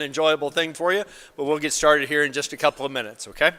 enjoyable thing for you, but we'll get started here in just a couple of minutes, okay?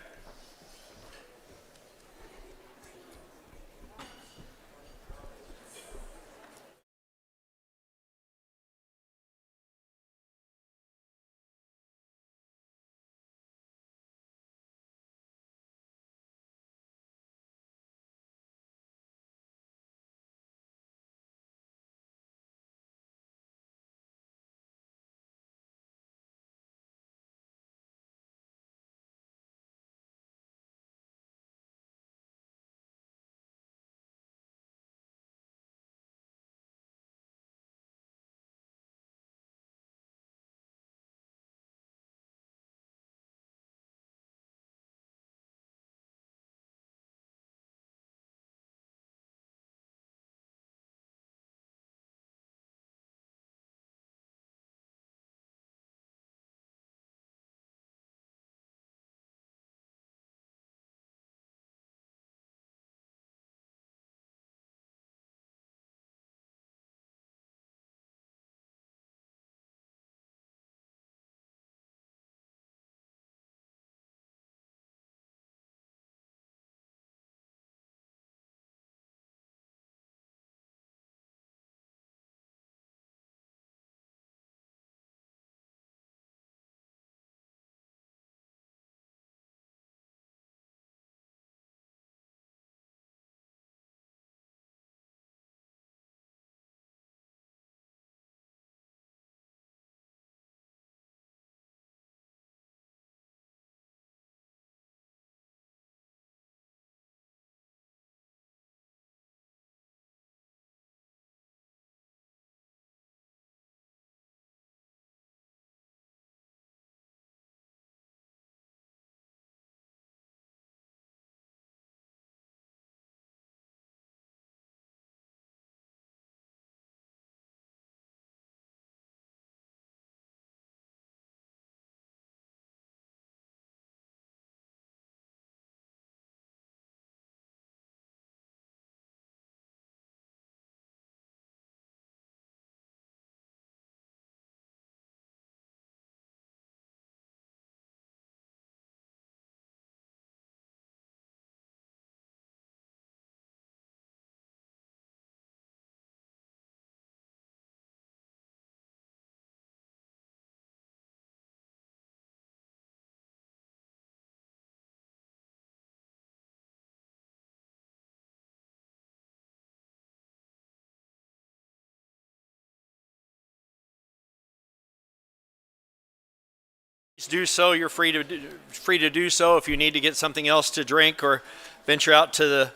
Do so. You're free to do so. If you need to get something else to drink or venture out to the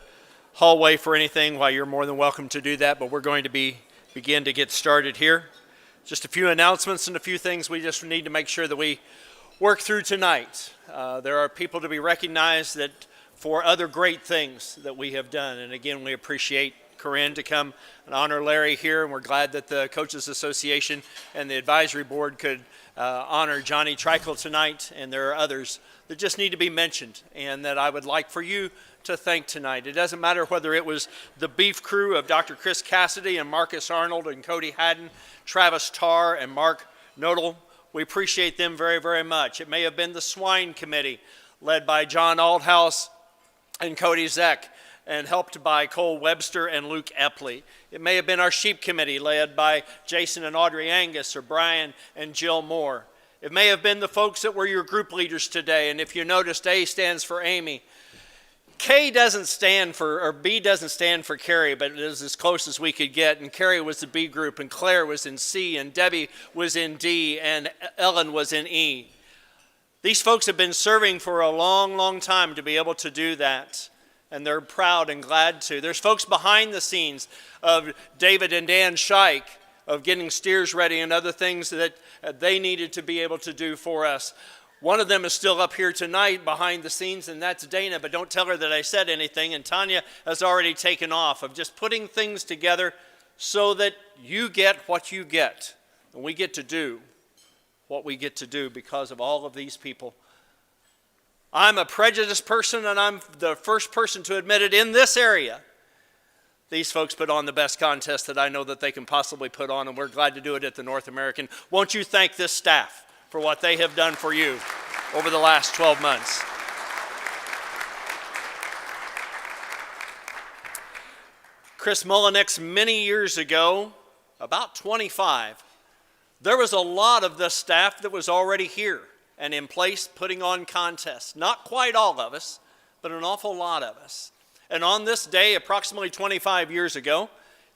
hallway for anything, well, you're more than welcome to do that. But we're going to begin to get started here. Just a few announcements and a few things we just need to make sure that we work through tonight. There are people to be recognized that for other great things that we have done, and again, we appreciate Corinne to come and honor Larry here, and we're glad that the Coaches Association and the advisory board could honor Johnny Trickle tonight, and there are others that just need to be mentioned and that I would like for you to thank tonight. It doesn't matter whether it was the beef crew of Dr. Chris Cassidy and Marcus Arnold and Cody Haddon, Travis Tarr and Mark Nodal. We appreciate them very, very much. It may have been the swine committee led by John Aldhouse and Cody Zeck, and helped by Cole Webster and Luke Epley. It may have been our sheep committee led by Jason and Audrey Angus or Brian and Jill Moore. It may have been the folks that were your group leaders today, and if you noticed, A stands for Amy. K doesn't stand for, or B doesn't stand for Carrie, but it is as close as we could get, and Carrie was the B group, and Claire was in C, and Debbie was in D, and Ellen was in E. These folks have been serving for a long, long time to be able to do that. And they're proud and glad to. There's folks behind the scenes of David and Dan Scheich of getting steers ready and other things that they needed to be able to do for us. One of them is still up here tonight behind the scenes, and that's Dana, but don't tell her that I said anything. And Tanya has already taken off of just putting things together so that you get what you get. And we get to do what we get to do because of all of these people. I'm a prejudiced person, and I'm the first person to admit it in this area. These folks put on the best contest that I know that they can possibly put on, and we're glad to do it at the North American. Won't you thank this staff for what they have done for you over the last 12 months. Chris Mullinex, many years ago, about 25, there was a lot of the staff that was already here and in place putting on contests. Not quite all of us, but an awful lot of us. And on this day, approximately 25 years ago,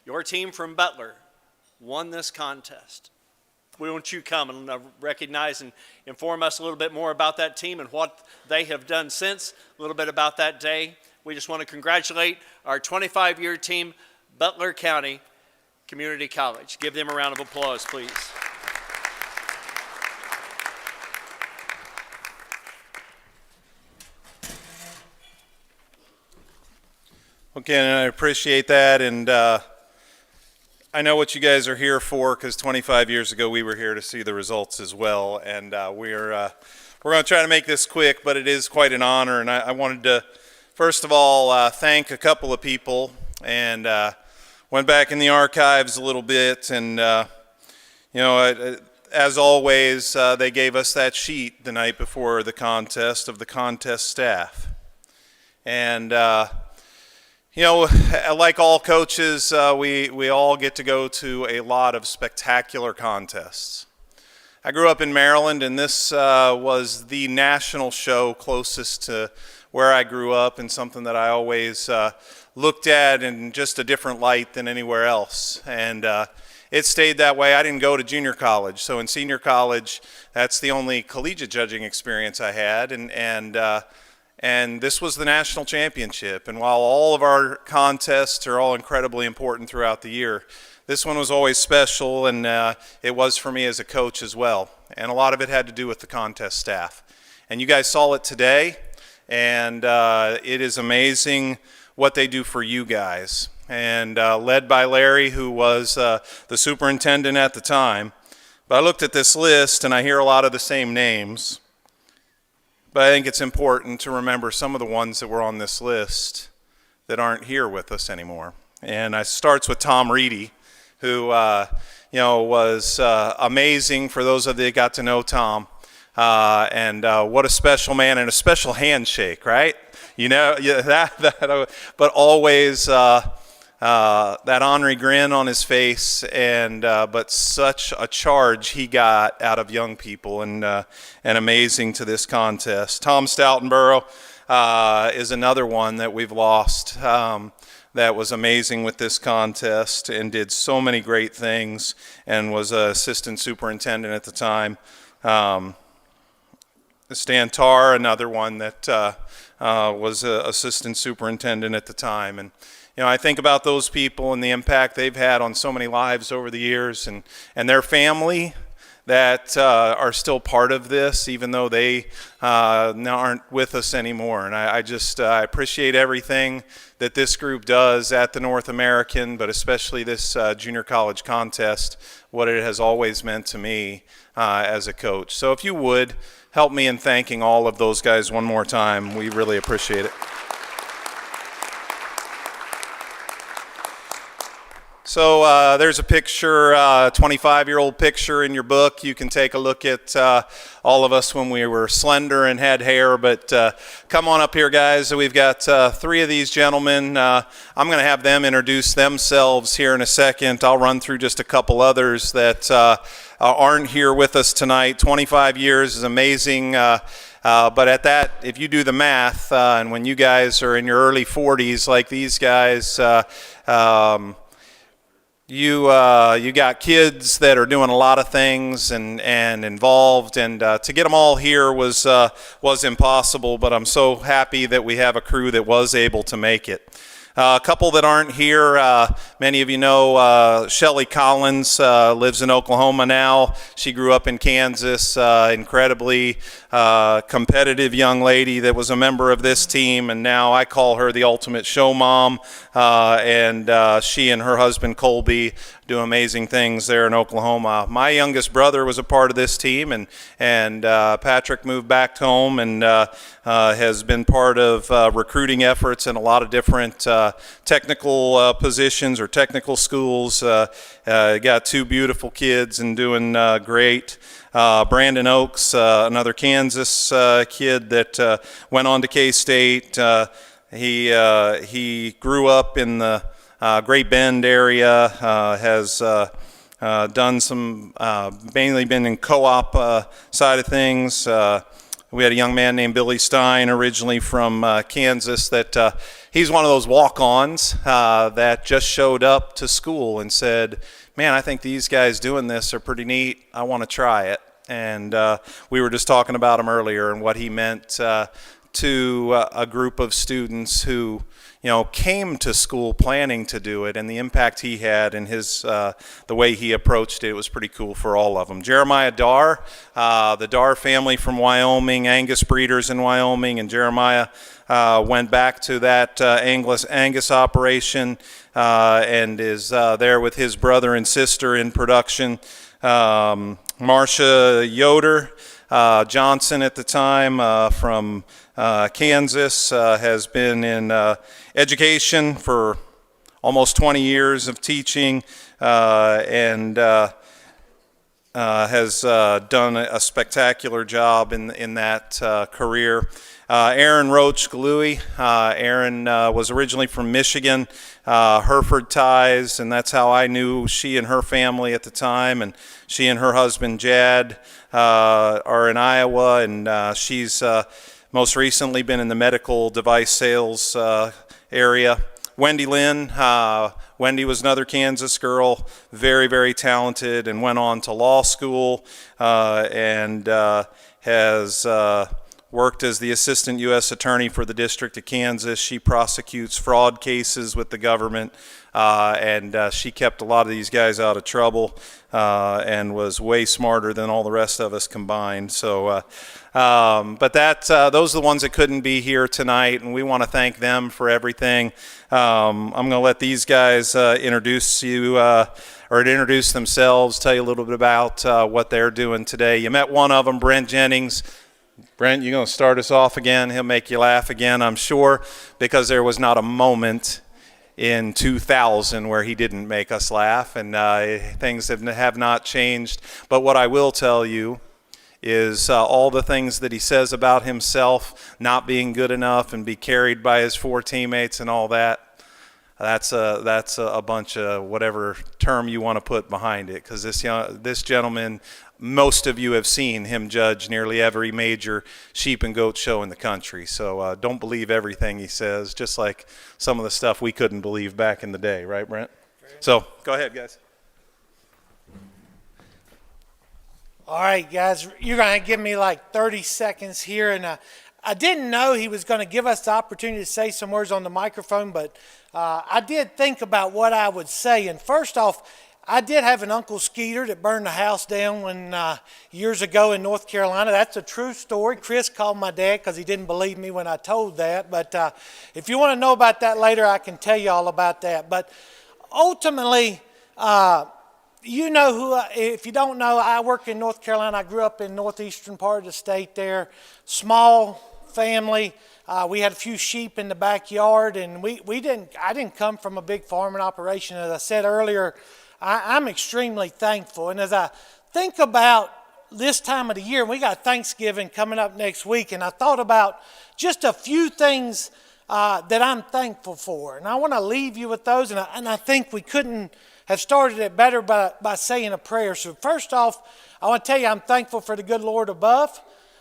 your team from Butler won this contest. Won't you come and recognize and inform us a little bit more about that team and what they have done since, a little bit about that day. We just want to congratulate our 25-year team, Butler County Community College. Give them a round of applause, please. Okay, and I appreciate that, and I know what you guys are here for, because 25 years ago we were here to see the results as well, and we're going to try to make this quick, but it is quite an honor, and I wanted to first of all thank a couple of people, and went back in the archives a little bit, and you know, as always, they gave us that sheet the night before the contest of the contest staff, and you know, like all coaches, we all get to go to a lot of spectacular contests. I grew up in Maryland, and this was the national show closest to where I grew up, and something that I always looked at in just a different light than anywhere else. And it stayed that way. I didn't go to junior college, so in senior college, that's the only collegiate judging experience I had, and this was the national championship. And while all of our contests are all incredibly important throughout the year, this one was always special, and it was for me as a coach as well. And a lot of it had to do with the contest staff. And you guys saw it today, and it is amazing what they do for you guys. And led by Larry, who was the superintendent at the time. But I looked at this list, and I hear a lot of the same names. But I think it's important to remember some of the ones that were on this list that aren't here with us anymore. And it starts with Tom Reedy, who you know, was amazing for those of you that got to know Tom. And what a special man, and a special handshake, right? You know, yeah, but always that ornery grin on his face, and but such a charge he got out of young people, and amazing to this contest. Tom Stoutenborough is another one that we've lost, that was amazing with this contest and did so many great things, and was an assistant superintendent at the time. Stan Tarr, another one that was an assistant superintendent at the time. And you know, I think about those people and the impact they've had on so many lives over the years, and their family that are still part of this, even though they now aren't with us anymore. And I appreciate everything that this group does at the North American, but especially this junior college contest, what it has always meant to me as a coach. So if you would, help me in thanking all of those guys one more time. We really appreciate it. So there's a picture, 25-year-old picture in your book. You can take a look at all of us when we were slender and had hair. But come on up here, guys. We've got three of these gentlemen. I'm going to have them introduce themselves here in a second. I'll run through just a couple others that aren't here with us tonight. 25 years is amazing. But at that, if you do the math, and when you guys are in your early 40s like these guys, you got kids that are doing a lot of things and involved, and to get them all here was impossible, but I'm so happy that we have a crew that was able to make it. A couple that aren't here, many of you know Shelly Collins lives in Oklahoma now. She grew up in Kansas, incredibly competitive young lady that was a member of this team, and now I call her the ultimate show mom, and she and her husband Colby do amazing things there in Oklahoma. My youngest brother was a part of this team, and Patrick moved back home and has been part of recruiting efforts in a lot of different technical positions or technical schools. Got two beautiful kids and doing great. Brandon Oakes, another Kansas kid that went on to K-State. He grew up in the Great Bend area, has done some, mainly been in co-op side of things. We had a young man named Billy Stein, originally from Kansas, that he's one of those walk-ons that just showed up to school and said, man, I think these guys doing this are pretty neat. I want to try it. And we were just talking about him earlier and what he meant to a group of students who, came to school planning to do it, and the impact he had and his the way he approached it was pretty cool for all of them. Jeremiah Darr, the Darr family from Wyoming, Angus breeders in Wyoming, and Jeremiah went back to that Angus operation and is there with his brother and sister in production. Marcia Yoder Johnson at the time from Kansas has been in education for almost 20 years of teaching and has done a spectacular job in that career. Aaron Roach-Galui. Aaron was originally from Michigan, Hereford ties, and that's how I knew she and her family at the time. And she and her husband, Jad, are in Iowa, and she's most recently been in the medical device sales area. Wendy Lynn. Wendy was another Kansas girl, very, very talented, and went on to law school and has worked as the assistant U.S. attorney for the District of Kansas. She prosecutes fraud cases with the government, and she kept a lot of these guys out of trouble and was way smarter than all the rest of us combined. So, but those are the ones that couldn't be here tonight, and we want to thank them for everything. I'm going to let these guys introduce you or introduce themselves, tell you a little bit about what they're doing today. You met one of them, Brent Jennings. Brent, you're going to start us off again. He'll make you laugh again, I'm sure, because there was not a moment in 2000 where he didn't make us laugh, and things have not changed. But what I will tell you is all the things that he says about himself not being good enough and be carried by his four teammates and all that, that's a bunch of whatever term you want to put behind it, because this gentleman, most of you have seen him judge nearly every major sheep and goat show in the country. So don't believe everything he says, just like some of the stuff we couldn't believe back in the day. Right, Brent? So go ahead, guys. All right, guys, you're going to give me like 30 seconds here. And I didn't know he was going to give us the opportunity to say some words on the microphone, but I did think about what I would say. And first off, I did have an Uncle Skeeter that burned the house down years ago in North Carolina. That's a true story. Chris called my dad because he didn't believe me when I told that. But if you want to know about that later, I can tell you all about that. But ultimately, you know who, if you don't know, I work in North Carolina. I grew up in northeastern part of the state there. Small family. We had a few sheep in the backyard, and I didn't come from a big farming operation. As I said earlier, I'm extremely thankful. And as I think about this time of the year, we got Thanksgiving coming up next week, and I thought about just a few things that I'm thankful for. And I want to leave you with those, and I think we couldn't have started it better by saying a prayer. So first off, I want to tell you I'm thankful for the good Lord above.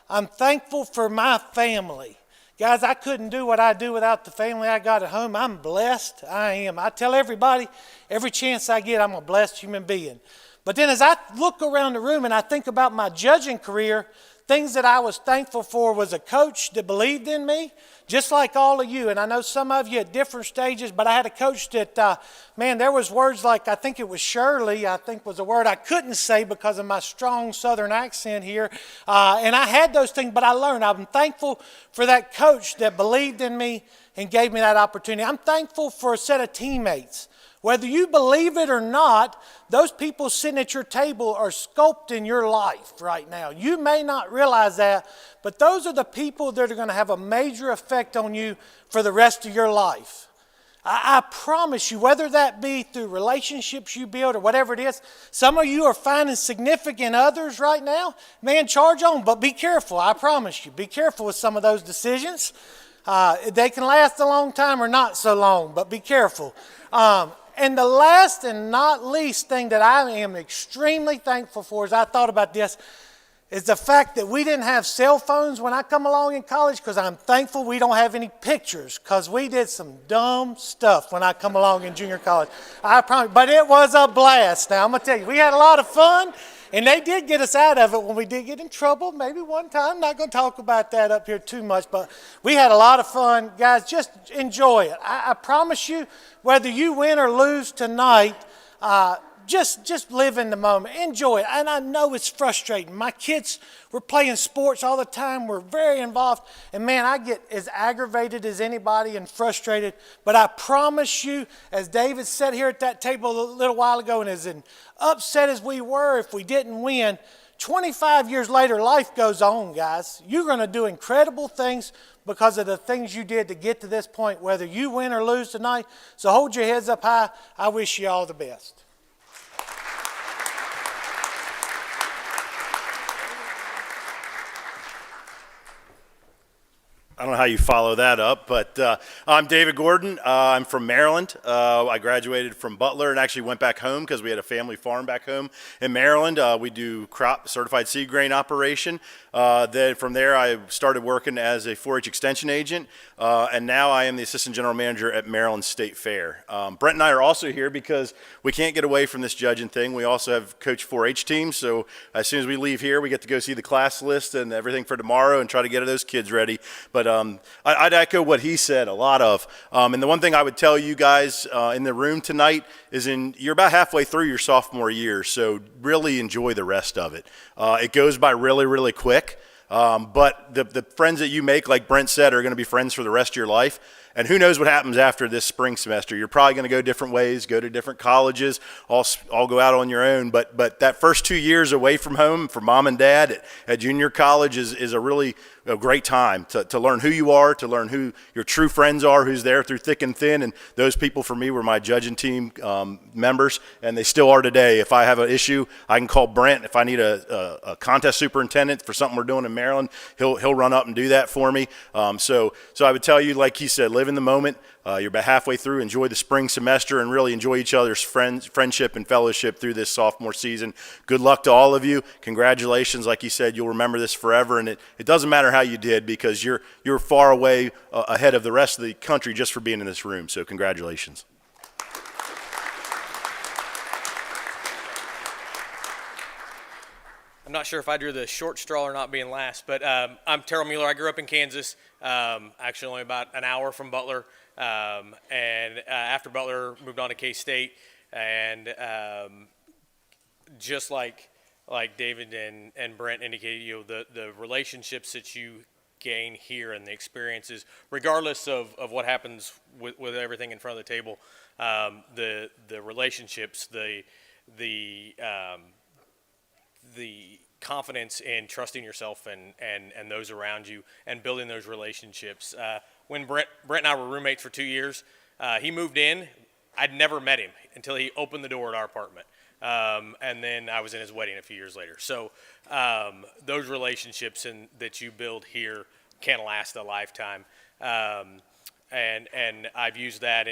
I'm thankful for my family. Guys, I couldn't do what I do without the family I got at home. I'm blessed. I am. I tell everybody, every chance I get, I'm a blessed human being. But then as I look around the room and I think about my judging career, things that I was thankful for was a coach that believed in me, just like all of you. And I know some of you at different stages, but I had a coach that, there was words like, I think it was Shirley, I think was a word I couldn't say because of my strong southern accent here. And I had those things, but I learned. I'm thankful for that coach that believed in me and gave me that opportunity. I'm thankful for a set of teammates. Whether you believe it or not, those people sitting at your table are sculpting your life right now. You may not realize that, but those are the people that are going to have a major effect on you for the rest of your life. I promise you, whether that be through relationships you build or whatever it is, some of you are finding significant others right now. Man, charge on, but be careful. I promise you, be careful with some of those decisions. They can last a long time or not so long, but be careful. And the last and not least thing that I am extremely thankful for as I thought about this is the fact that we didn't have cell phones when I come along in college, because I'm thankful we don't have any pictures, because we did some dumb stuff when I come along in junior college. I promise, but it was a blast. Now, I'm going to tell you, we had a lot of fun, and they did get us out of it when we did get in trouble, maybe one time. Not going to talk about that up here too much, but we had a lot of fun. Guys, just enjoy it. I promise you, whether you win or lose tonight, just live in the moment. Enjoy it. And I know it's frustrating. My kids were playing sports all the time. We're very involved. And man, I get as aggravated as anybody and frustrated. But I promise you, as David sat here at that table a little while ago and as upset as we were if we didn't win, 25 years later, life goes on, guys. You're going to do incredible things because of the things you did to get to this point, whether you win or lose tonight. So hold your heads up high. I wish you all the best. I don't know how you follow that up, but I'm David Gordon. I'm from Maryland. I graduated from Butler and actually went back home because we had a family farm back home in Maryland. We do crop certified seed grain operation. Then from there, I started working as a 4-H extension agent, and now I am the assistant general manager at Maryland State Fair. Brent and I are also here because we can't get away from this judging thing. We also have coach 4-H teams, so as soon as we leave here, we get to go see the class list and everything for tomorrow and try to get those kids ready. But I'd echo what he said, a lot of. And the one thing I would tell you guys in the room tonight is you're about halfway through your sophomore year, so really enjoy the rest of it. It goes by really, really quick. But the friends that you make, like Brent said, are going to be friends for the rest of your life. And who knows what happens after this spring semester. You're probably going to go different ways, go to different colleges, all go out on your own. But that first 2 years away from home for mom and dad at junior college is a really a great time to learn who you are, to learn who your true friends are, who's there through thick and thin. And those people for me were my judging team members, and they still are today. If I have an issue, I can call Brent. If I need a contest superintendent for something we're doing in Maryland, he'll run up and do that for me. So I would tell you, like he said, live in the moment. You're about halfway through. Enjoy the spring semester and really enjoy each other's friendship and fellowship through this sophomore season. Good luck to all of you. Congratulations. Like you said, you'll remember this forever. And it doesn't matter how you did, because you're far away ahead of the rest of the country just for being in this room. So congratulations. I'm not sure if I drew the short straw or not being last, but I'm Terrell Mueller. I grew up in Kansas, actually only about an hour from Butler. And after Butler, moved on to K-State. And just like David and Brent indicated, the relationships that you gain here and the experiences, regardless of what happens with everything in front of the table, the relationships, the confidence in trusting yourself and those around you and building those relationships. When Brent and I were roommates for 2 years, he moved in. I'd never met him until he opened the door at our apartment. And then I was in his wedding a few years later. So those relationships that you build here can last a lifetime. And I've used that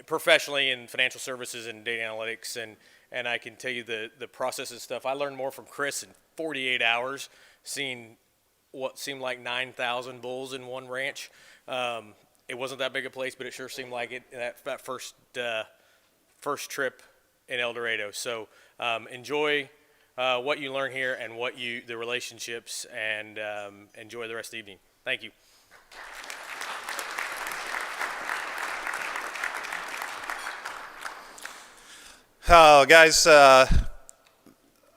professionally in financial services and data analytics, and I can tell you the process and stuff. I learned more from Chris in 48 hours, seeing what seemed like 9,000 bulls in one ranch. It wasn't that big a place, but it sure seemed like it that first trip in El Dorado. So enjoy what you learn here and the relationships, and enjoy the rest of the evening. Thank you. Oh, guys,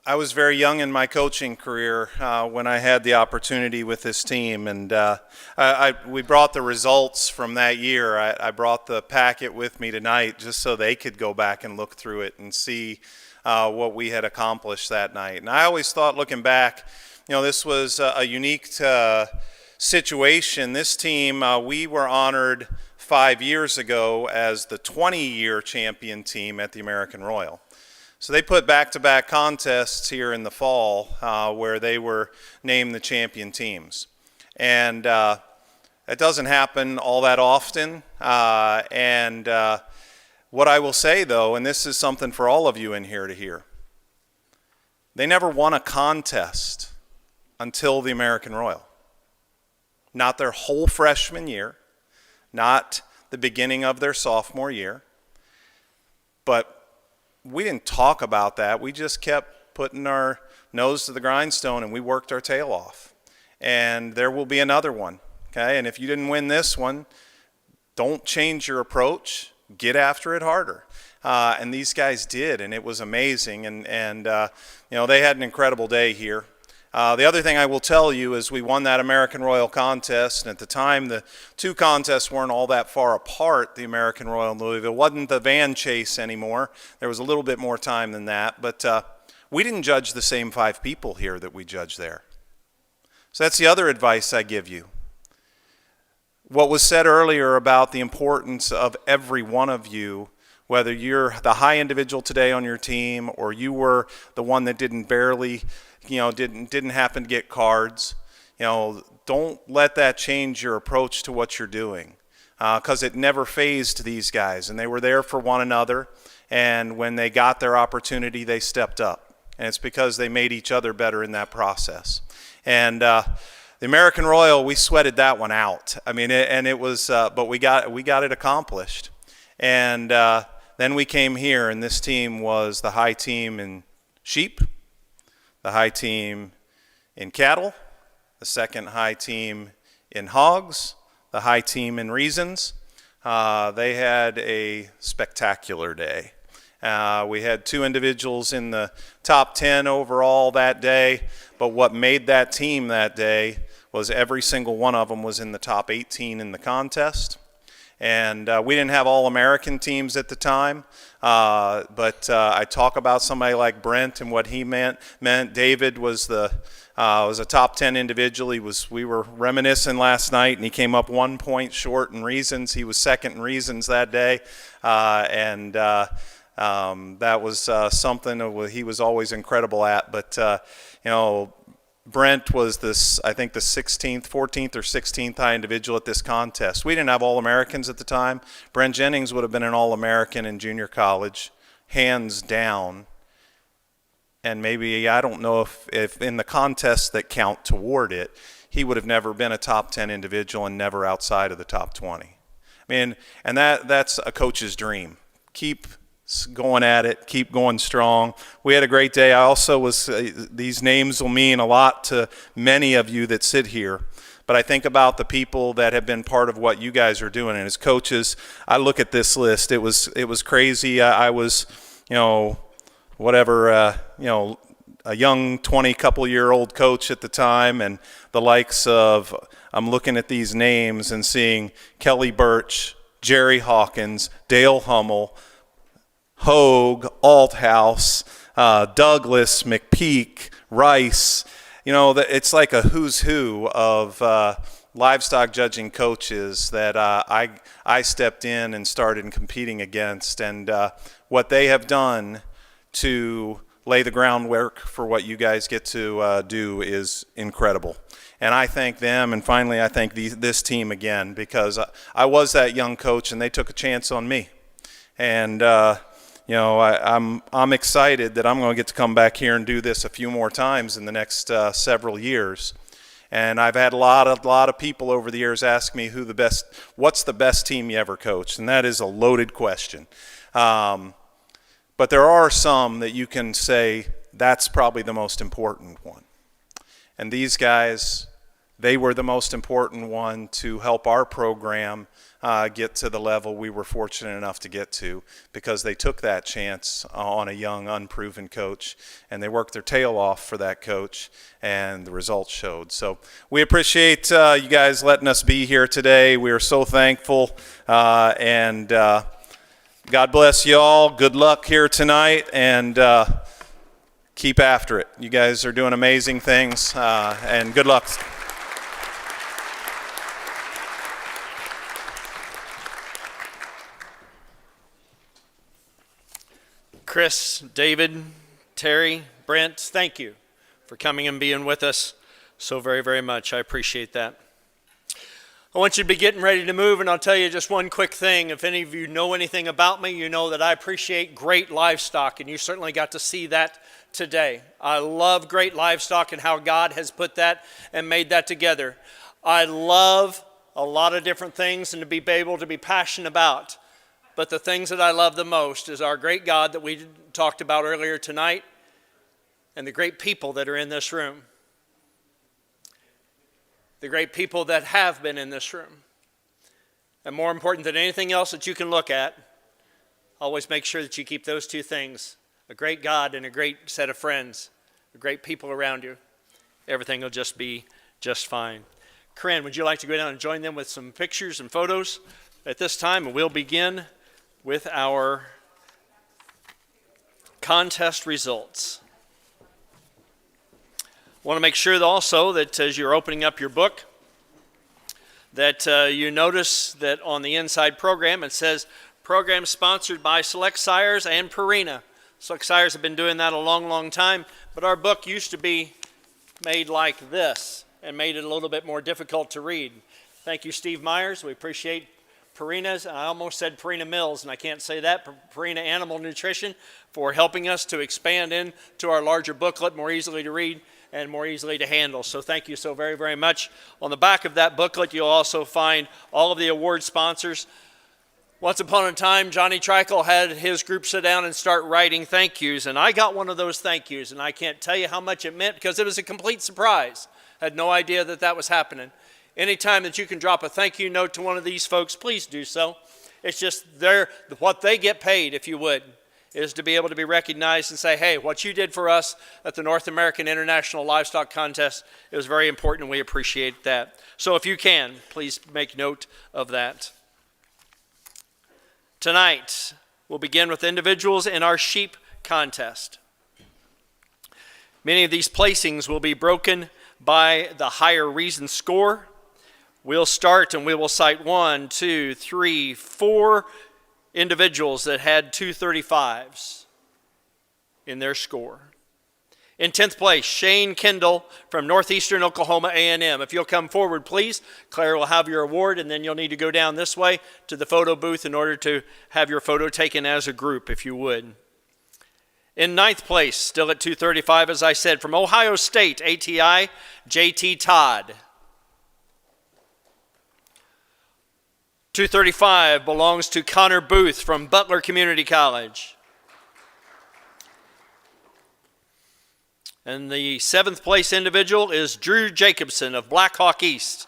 I was very young in my coaching career when I had the opportunity with this team, and we brought the results from that year. I brought the packet with me tonight just so they could go back and look through it and see what we had accomplished that night. And I always thought, looking back, this was a unique situation. This team, we were honored 5 years ago as the 20-year champion team at the American Royal. So they put back-to-back contests here in the fall where they were named the champion teams. And it doesn't happen all that often. What I will say, though, and this is something for all of you in here to hear, they never won a contest until the American Royal. Not their whole freshman year, not the beginning of their sophomore year, but we didn't talk about that. We just kept putting our nose to the grindstone and we worked our tail off. And there will be another one, okay? And if you didn't win this one, don't change your approach. Get after it harder. And these guys did, and it was amazing. And they had an incredible day here. The other thing I will tell you is we won that American Royal contest, and at the time the two contests weren't all that far apart, the American Royal and Louisville. It wasn't the van chase anymore. There was a little bit more time than that, but we didn't judge the same 5 people here that we judged there. So that's the other advice I give you. What was said earlier about the importance of every one of you, whether you're the high individual today on your team or you were the one that didn't happen to get cards, don't let that change your approach to what you're doing, because it never phased these guys, and they were there for one another, and when they got their opportunity, they stepped up, and it's because they made each other better in that process. And the American Royal, we sweated that one out. I mean, but we got it accomplished. And then we came here, and this team was the high team in sheep, the high team in cattle, the second high team in hogs, the high team in reasons. They had a spectacular day. We had 2 individuals in the top 10 overall that day, but what made that team that day was every single one of them was in the top 18 in the contest. And we didn't have all-American teams at the time, but I talk about somebody like Brent and what he meant. David was a top 10 individual. We were reminiscing last night, and he came up 1 point short in reasons. He was second in reasons that day, that was something he was always incredible at. But Brent was I think the 14th or 16th high individual at this contest. We didn't have All-Americans at the time. Brent Jennings would have been an All-American in junior college, hands down. And maybe, I don't know if in the contests that count toward it, he would have never been a top 10 individual and never outside of the top 20. I mean, and that's a coach's dream. Keep going at it, keep going strong. We had a great day. I also these names will mean a lot to many of you that sit here, but I think about the people that have been part of what you guys are doing, and as coaches, I look at this list. It was crazy. I was, a young 20-couple-year-old coach at the time, and the likes of, I'm looking at these names and seeing Kelly Birch, Jerry Hawkins, Dale Hummel, Hogue, Althouse, Douglas, McPeak, Rice. It's like a who's who of livestock judging coaches that I stepped in and started competing against. And what they have done to lay the groundwork for what you guys get to do is incredible. And I thank them, and finally I thank this team again, because I was that young coach and they took a chance on me. And I'm excited that I'm going to get to come back here and do this a few more times in the next several years. And I've had a lot of people over the years ask me what's the best team you ever coached, and that is a loaded question. But there are some that you can say that's probably the most important one. And these guys they were the most important one to help our program get to the level we were fortunate enough to get to, because they took that chance on a young, unproven coach, and they worked their tail off for that coach, and the results showed. So we appreciate you guys letting us be here today. We are so thankful, and God bless you all. Good luck here tonight, and keep after it. You guys are doing amazing things, and good luck. Chris, David, Terry, Brent, thank you for coming and being with us so very, very much. I appreciate that. I want you to be getting ready to move, and I'll tell you just one quick thing. If any of you know anything about me, you know that I appreciate great livestock, and you certainly got to see that today. I love great livestock and how God has put that and made that together. I love a lot of different things and to be able to be passionate about. But the things that I love the most is our great God that we talked about earlier tonight, and the great people that are in this room. The great people that have been in this room. And more important than anything else that you can look at, always make sure that you keep those two things: a great God and a great set of friends, great people around you. Everything will just be just fine. Corinne, would you like to go down and join them with some pictures and photos at this time? And we'll begin with our contest results. I want to make sure also that as you're opening up your book, that you notice that on the inside program it says program sponsored by Select Sires and Purina. Select Sires have been doing that a long, long time, but our book used to be made like this and made it a little bit more difficult to read. Thank you, Steve Myers. We appreciate Purina's, I almost said Purina Mills, and I can't say that, Purina Animal Nutrition, for helping us to expand into our larger booklet, more easily to read and more easily to handle. So thank you so very, very much. On the back of that booklet, you'll also find all of the award sponsors. Once upon a time, Johnny Trickle had his group sit down and start writing thank yous, and I got one of those thank yous, and I can't tell you how much it meant because it was a complete surprise. I had no idea that that was happening. Anytime that you can drop a thank you note to one of these folks, please do so. It's just what they get paid, if you would, is to be able to be recognized and say, hey, what you did for us at the North American International Livestock Contest, it was very important, and we appreciate that. So if you can, please make note of that. Tonight, we'll begin with individuals in our sheep contest. Many of these placings will be broken by the higher reason score. We'll start and we will cite 1, 2, 3, 4 individuals that had 235s in their score. In 10th place, Shane Kendall from Northeastern Oklahoma A&M. If you'll come forward, please. Claire will have your award, and then you'll need to go down this way to the photo booth in order to have your photo taken as a group, if you would. In 9th place, still at 235, as I said, from Ohio State, ATI, JT Todd. 235 belongs to Connor Booth from Butler Community College. And the 7th place individual is Drew Jacobson of Blackhawk East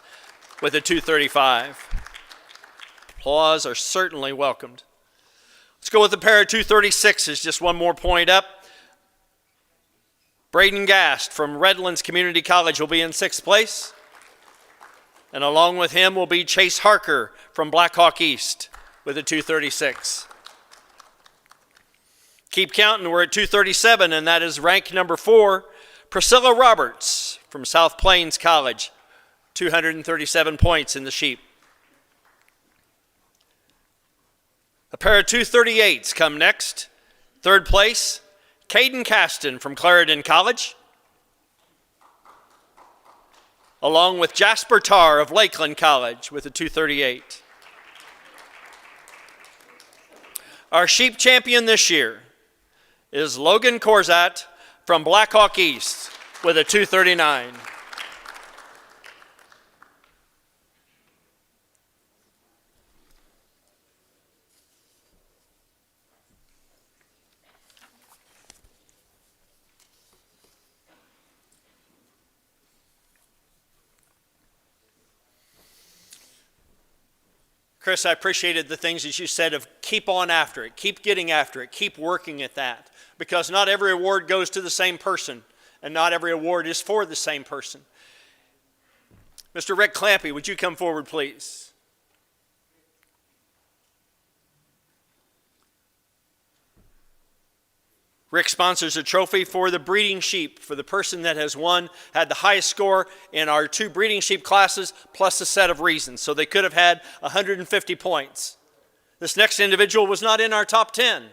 with a 235. Applause are certainly welcomed. Let's go with a pair of 236s, just one more point up. Braden Gast from Redlands Community College will be in 6th place. And along with him will be Chase Harker from Blackhawk East with a 236. Keep counting, we're at 237, and that is rank number 4, Priscilla Roberts from South Plains College, 237 points in the sheep. A pair of 238s come next. 3rd place, Caden Caston from Clarendon College, along with Jasper Tarr of Lakeland College with a 238. Our sheep champion this year is Logan Corzat from Blackhawk East with a 239. Chris, I appreciated the things that you said of keep on after it, keep getting after it, keep working at that. Because not every award goes to the same person, and not every award is for the same person. Mr. Rick Clampy, would you come forward, please? Rick sponsors a trophy for the breeding sheep, for the person that has had the highest score in our 2 breeding sheep classes, plus a set of reasons. So they could have had 150 points. This next individual was not in our top 10,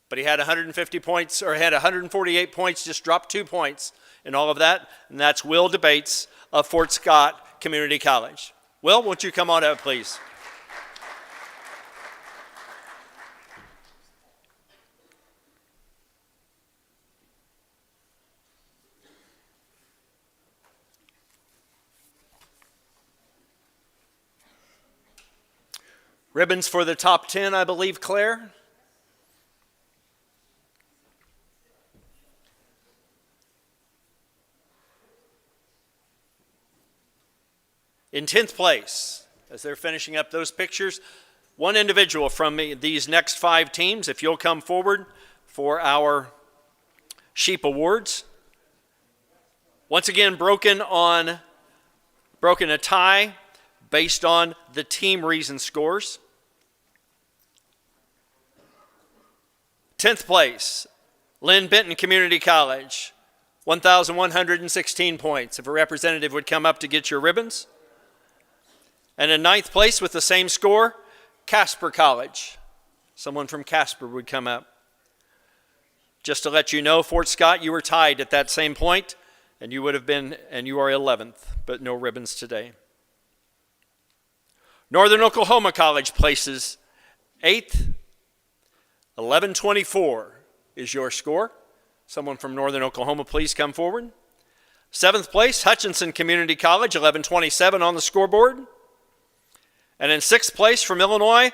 but he had 150 points, or had 148 points, just dropped 2 points in all of that, and that's Will Debates of Fort Scott Community College. Will, won't you come on up, please? Ribbons for the top 10, I believe, Claire. In 10th place, as they're finishing up those pictures, one individual from these next 5 teams, if you'll come forward for our sheep awards. Once again, broken a tie based on the team reason scores. 10th place, Lynn Benton Community College, 1,116 points. If a representative would come up to get your ribbons. And in 9th place with the same score, Casper College. Someone from Casper would come up. Just to let you know, Fort Scott, you were tied at that same point, and you would have been, and you are 11th, but no ribbons today. Northern Oklahoma College places 8th. 1124 is your score. Someone from Northern Oklahoma, please come forward. 7th place, Hutchinson Community College, 1127 on the scoreboard. And in 6th place from Illinois,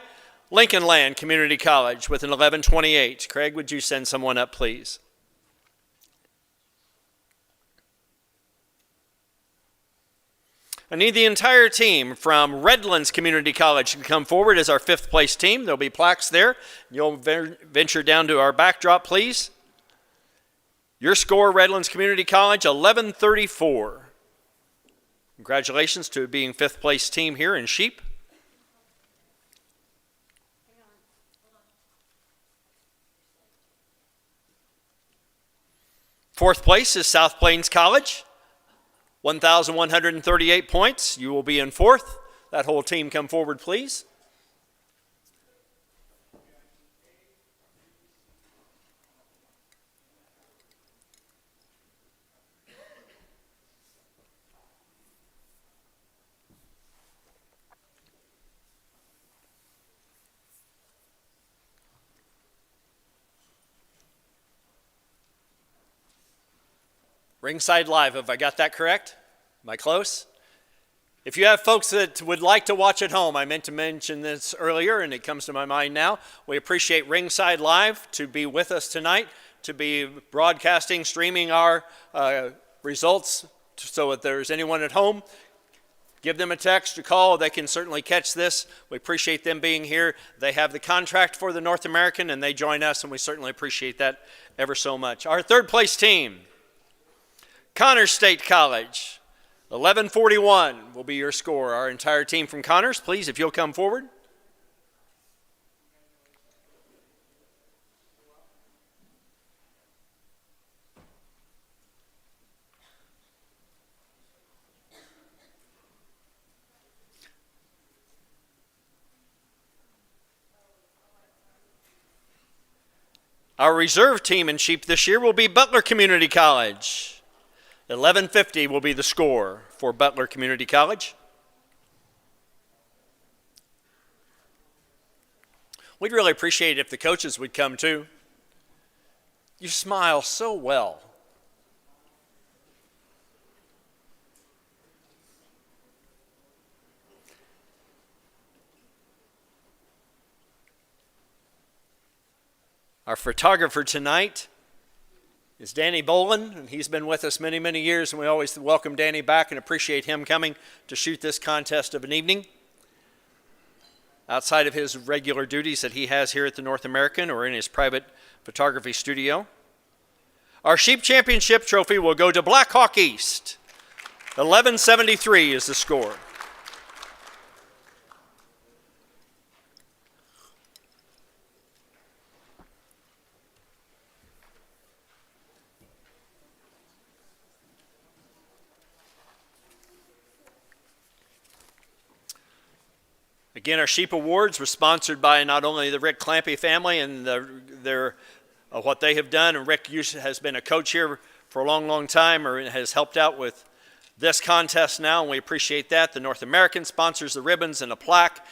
Lincoln Land Community College with an 1128. Craig, would you send someone up, please? I need the entire team from Redlands Community College to come forward as our 5th place team. There'll be plaques there. You'll venture down to our backdrop, please. Your score, Redlands Community College, 1134. Congratulations to being 5th place team here in sheep. Fourth place is South Plains College. 1,138 points. You will be in 4th. That whole team come forward, please. Ringside Live, have I got that correct? Am I close? If you have folks that would like to watch at home, I meant to mention this earlier and it comes to my mind now. We appreciate Ringside Live to be with us tonight, to be broadcasting, streaming our results. So if there's anyone at home, give them a text, a call. They can certainly catch this. We appreciate them being here. They have the contract for the North American and they join us, and we certainly appreciate that ever so much. Our 3rd place team, Connors State College, 1141 will be your score. Our entire team from Connors, please, if you'll come forward. Our reserve team in sheep this year will be Butler Community College. 1150 will be the score for Butler Community College. We'd really appreciate it if the coaches would come too. You smile so well. Our photographer tonight is Danny Bolin, and he's been with us many, many years, and we always welcome Danny back and appreciate him coming to shoot this contest of an evening. outside of his regular duties that he has here at the North American or in his private photography studio. Our Sheep Championship trophy will go to Black Hawk East. 1173 is the score. Again, our Sheep Awards were sponsored by not only the Rick Clampy family and what they have done, and Rick has been a coach here for a long, long time, or has helped out with this contest now, and we appreciate that. The North American sponsors the ribbons and a plaque.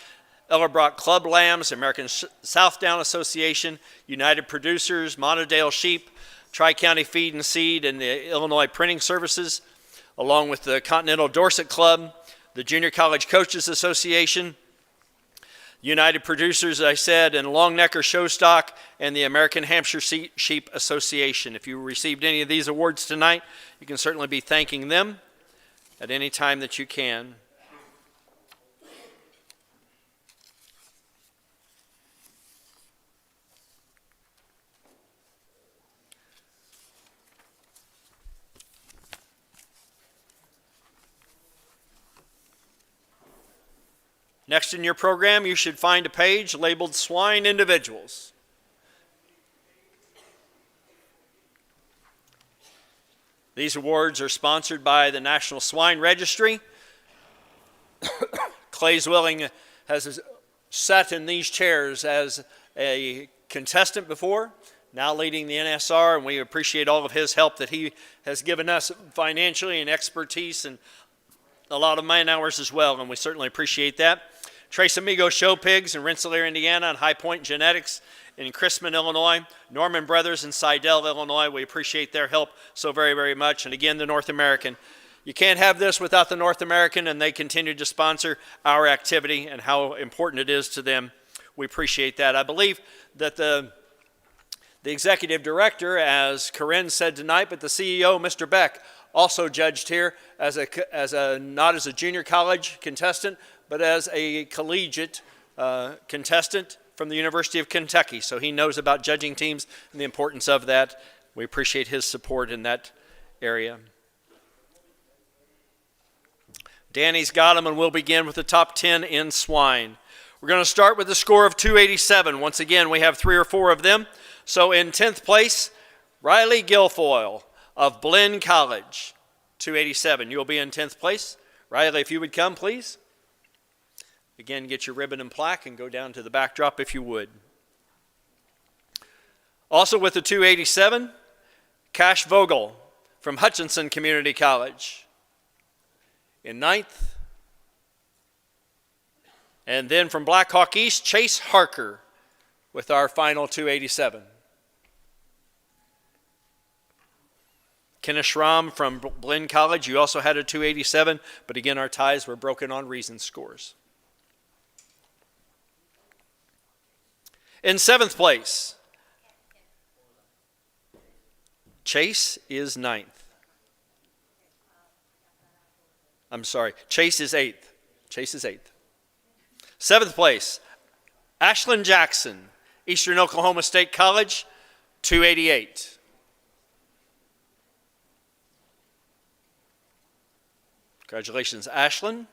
Ellerbrock Club Lambs, American Southdown Association, United Producers, Montadale Sheep, Tri-County Feed and Seed, and the Illinois Printing Services, along with the Continental Dorset Club, the Junior College Coaches Association, United Producers, as I said, and Longnecker Showstock, and the American Hampshire Sheep Association. If you received any of these awards tonight, you can certainly be thanking them at any time that you can. Next in your program, you should find a page labeled Swine Individuals. These awards are sponsored by the National Swine Registry. Clay Zwilling has sat in these chairs as a contestant before, now leading the NSR, and we appreciate all of his help that he has given us financially and expertise and a lot of man hours as well, and we certainly appreciate that. Tres Amigos Show Pigs in Rensselaer, Indiana, and High Point Genetics in Chrisman, Illinois. Norman Brothers in Seidel, Illinois. We appreciate their help so very, very much. And again, the North American. You can't have this without the North American, and they continue to sponsor our activity and how important it is to them. We appreciate that. I believe that the executive director, as Corinne said tonight, but the CEO, Mr. Beck, also judged here as not as a junior college contestant, but as a collegiate contestant from the University of Kentucky. So he knows about judging teams and the importance of that. We appreciate his support in that area. Danny's got them, and we'll begin with the top 10 in swine. We're going to start with a score of 287. Once again, we have 3 or 4 of them. So in 10th place, Riley Guilfoyle of Blinn College, 287. You'll be in 10th place. Riley, if you would come, please. Again, get your ribbon and plaque and go down to the backdrop if you would. Also with the 287, Cash Vogel from Hutchinson Community College in 9th. And then from Black Hawk East, Chase Harker with our final 287. Kenneth Schramm from Blinn College, you also had a 287, but again, our ties were broken on reason scores. In 7th place, Chase is 9th. I'm sorry, Chase is 8th. Chase is 8th. 7th place, Ashlyn Jackson, Eastern Oklahoma State College, 288. Congratulations, Ashlyn.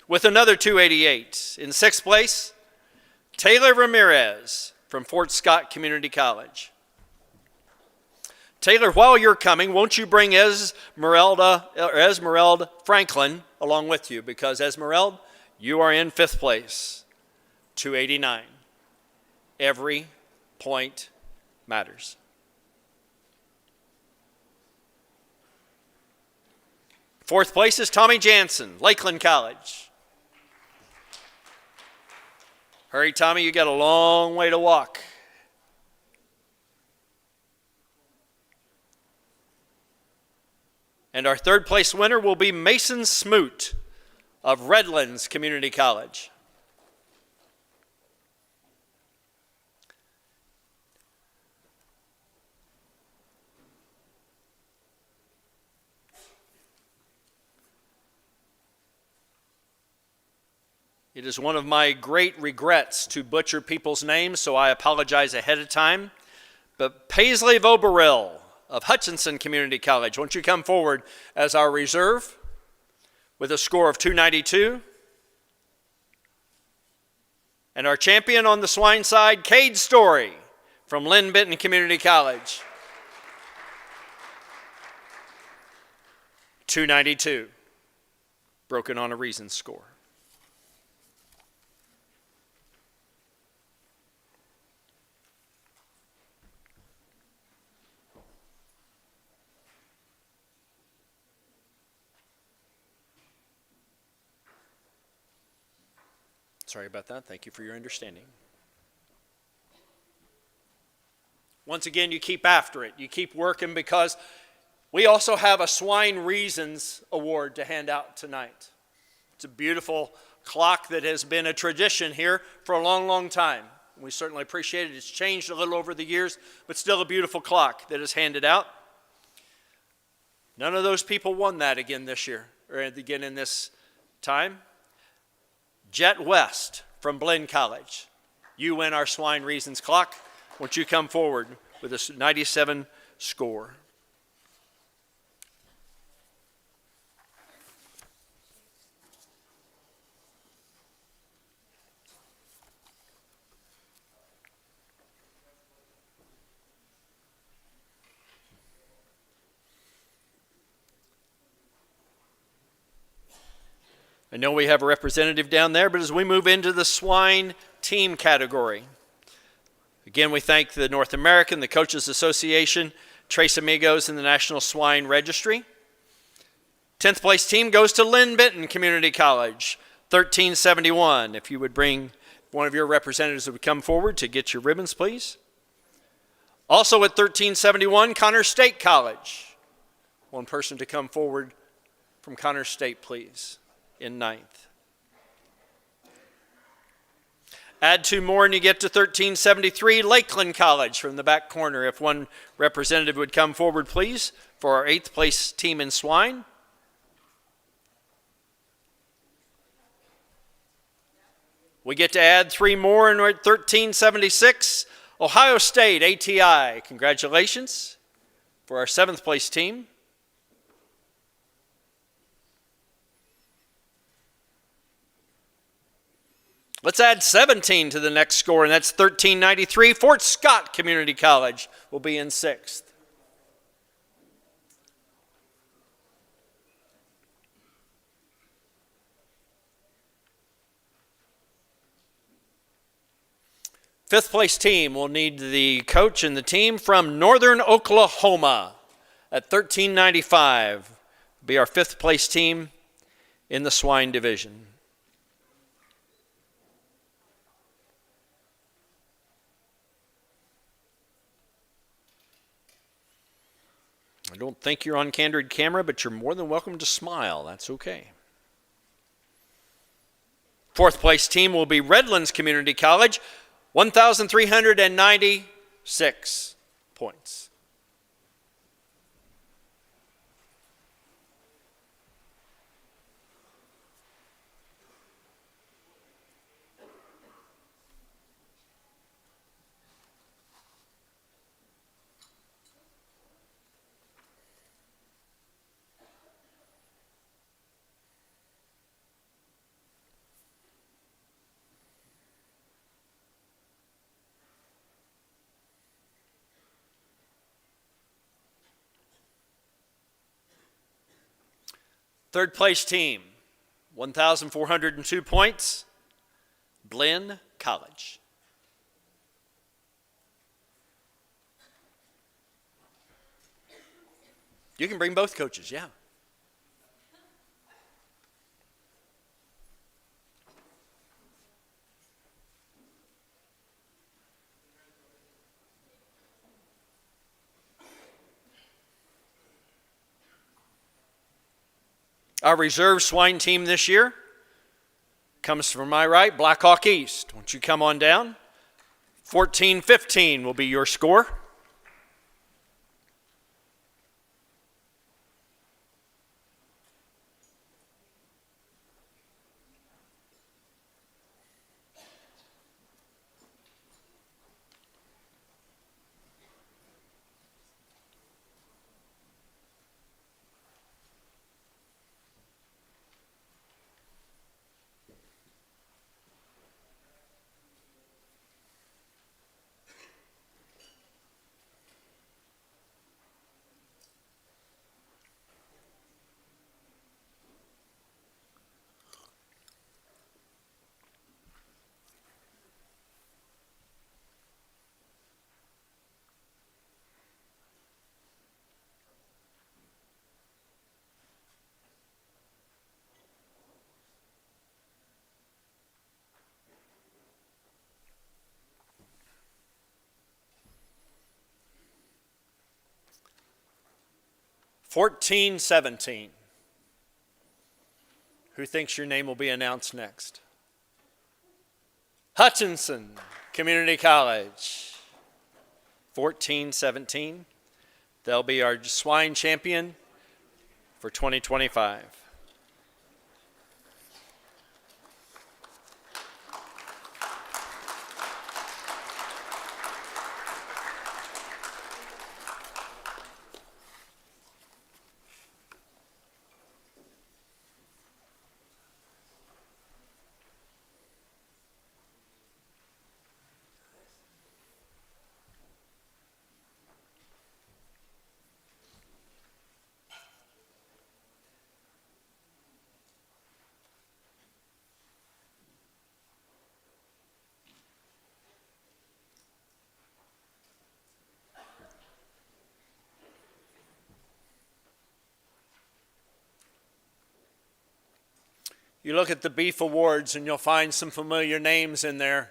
With another 288. In 6th place, Taylor Ramirez from Fort Scott Community College. Taylor, while you're coming, won't you bring Esmeralda Franklin along with you? Because Esmeralda, you are in 5th place, 289. Every point matters. Fourth place is Tommy Jansen, Lakeland College. Hurry, Tommy, you got a long way to walk. And our third place winner will be Mason Smoot of Redlands Community College. It is one of my great regrets to butcher people's names, so I apologize ahead of time. But Paisley Voberill of Hutchinson Community College, won't you come forward as our reserve with a score of 292? And our champion on the swine side, Cade Story from Lynn Benton Community College. 292, broken on a reason score. Sorry about that. Thank you for your understanding. Once again, you keep after it. You keep working, because we also have a Swine Reasons Award to hand out tonight. It's a beautiful clock that has been a tradition here for a long, long time. We certainly appreciate it. It's changed a little over the years, but still a beautiful clock that is handed out. None of those people won that again this year, or again in this time. Jet West from Blinn College, you win our Swine Reasons clock. Won't you come forward with a 97 score? I know we have a representative down there, but as we move into the swine team category, again, we thank the North American, the Coaches Association, Tres Amigos, and the National Swine Registry. 10th place team goes to Lynn Benton Community College, 1371. If you would bring one of your representatives that would come forward to get your ribbons, please. Also at 1371, Connors State College. One person to come forward from Connors State, please, in 9th. Add two more and you get to 1373, Lakeland College from the back corner. If one representative would come forward, please, for our 8th place team in swine. We get to add three more, and we're at 1376, Ohio State ATI. Congratulations for our 7th place team. Let's add 17 to the next score, and that's 1393. Fort Scott Community College will be in 6th. Fifth place team will need the coach and the team from Northern Oklahoma at 1395. Be our 5th place team in the swine division. I don't think you're on candid camera, but you're more than welcome to smile. That's okay. 4th place team will be Redlands Community College, 1,396 points. Third place team, 1,402 points, Blinn College. You can bring both coaches, yeah. Our reserve swine team this year comes from my right, Blackhawk East. Won't you come on down? 14-15 will be your score. 14-17. Who thinks your name will be announced next? Hutchinson Community College. 14-17. They'll be our swine champion for 2025. You look at the beef awards and you'll find some familiar names in there.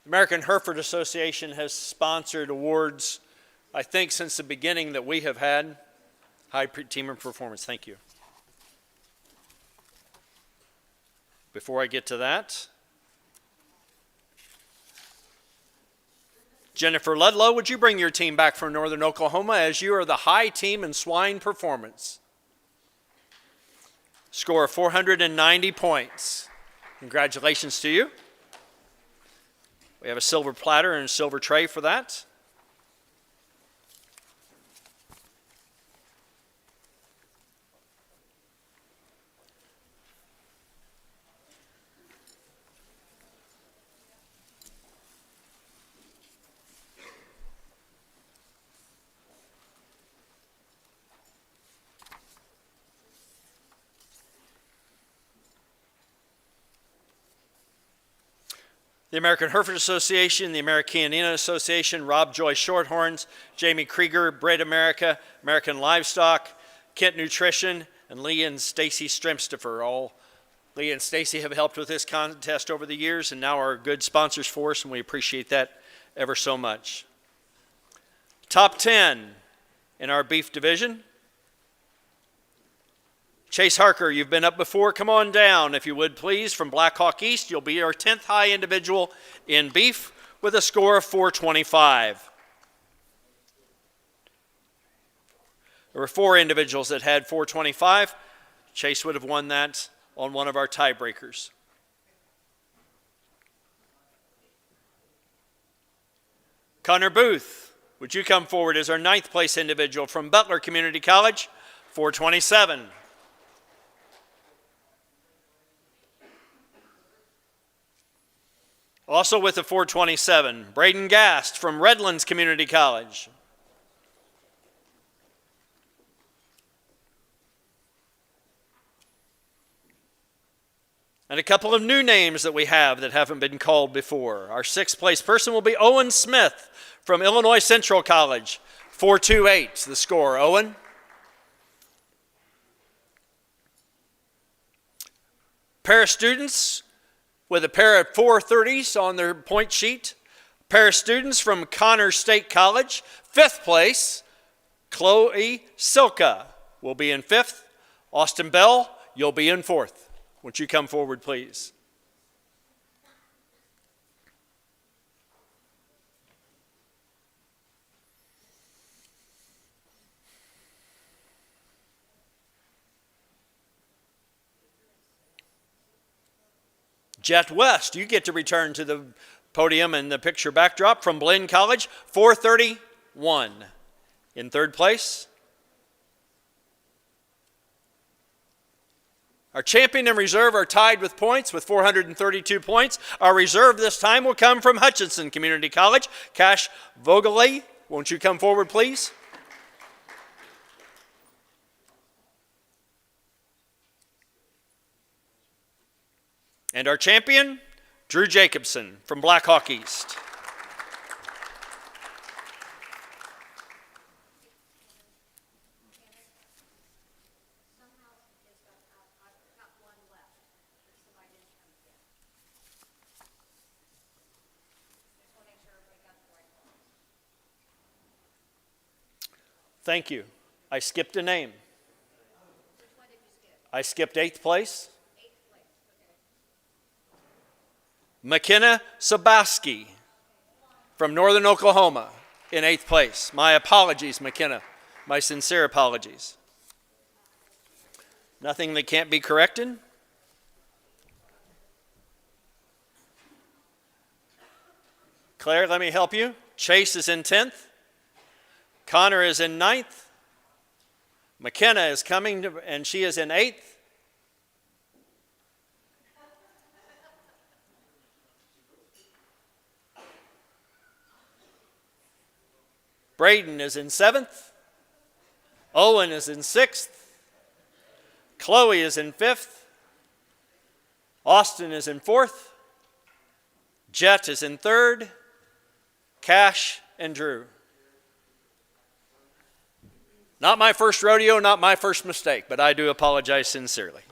The American Hereford Association has sponsored awards, I think, since the beginning that we have had. High team and performance, thank you. Before I get to that, Jennifer Ludlow, would you bring your team back from Northern Oklahoma as you are the high team in swine performance? Score of 490 points. Congratulations to you. We have a silver platter and a silver tray for that. The American Hereford Association, the American Canina Association, Rob Joy Shorthorns, Jamie Krieger, Bred America, American Livestock, Kent Nutrition, and Lee and Stacy Stremstifer. All Lee and Stacy have helped with this contest over the years and now are good sponsors for us, and we appreciate that ever so much. Top 10 in our beef division. Chase Harker, you've been up before. Come on down, if you would, please. From Black Hawk East, you'll be our 10th high individual in beef with a score of 425. There were 4 individuals that had 425. Chase would have won that on one of our tiebreakers. Connor Booth, would you come forward as our 9th place individual from Butler Community College, 427. Also with the 427, Braden Gast from Redlands Community College. And a couple of new names that we have that haven't been called before. Our 6th place person will be Owen Smith from Illinois Central College, 428, the score. Owen. Pair of students with a pair of 430s on their point sheet. Pair of students from Connors State College. 5th place, Chloe Silka will be in 5th. Austin Bell, you'll be in 4th. Won't you come forward, please? Jet West, you get to return to the podium and the picture backdrop from Blinn College, 431. In 3rd place, our champion and reserve are tied with points with 432 points. Our reserve this time will come from Hutchinson Community College. Cash Vogeley, won't you come forward, please? And our champion, Drew Jacobson from Black Hawk East. Thank you. I skipped a name. I skipped 8th place. McKenna Sabaski from Northern Oklahoma in 8th place. My apologies, McKenna. My sincere apologies. Nothing that can't be corrected. Claire, let me help you. Chase is in 10th. Connor is in 9th. McKenna is coming, and she is in 8th. Braden is in 7th. Owen is in 6th. Chloe is in 5th. Austin is in 4th. Jet is in 3rd. Cash and Drew. Not my first rodeo, not my first mistake, but I do apologize sincerely.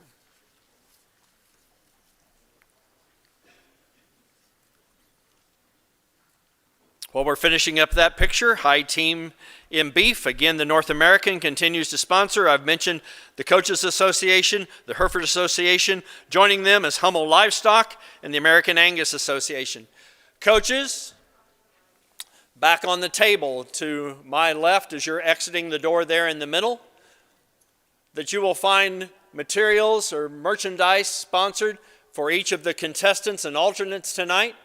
While we're finishing up that picture, high team in beef. Again, the North American continues to sponsor. I've mentioned the Coaches Association, the Hereford Association. Joining them is Hummel Livestock and the American Angus Association. Coaches, back on the table to my left as you're exiting the door there in the middle, that you will find materials or merchandise sponsored for each of the contestants and alternates tonight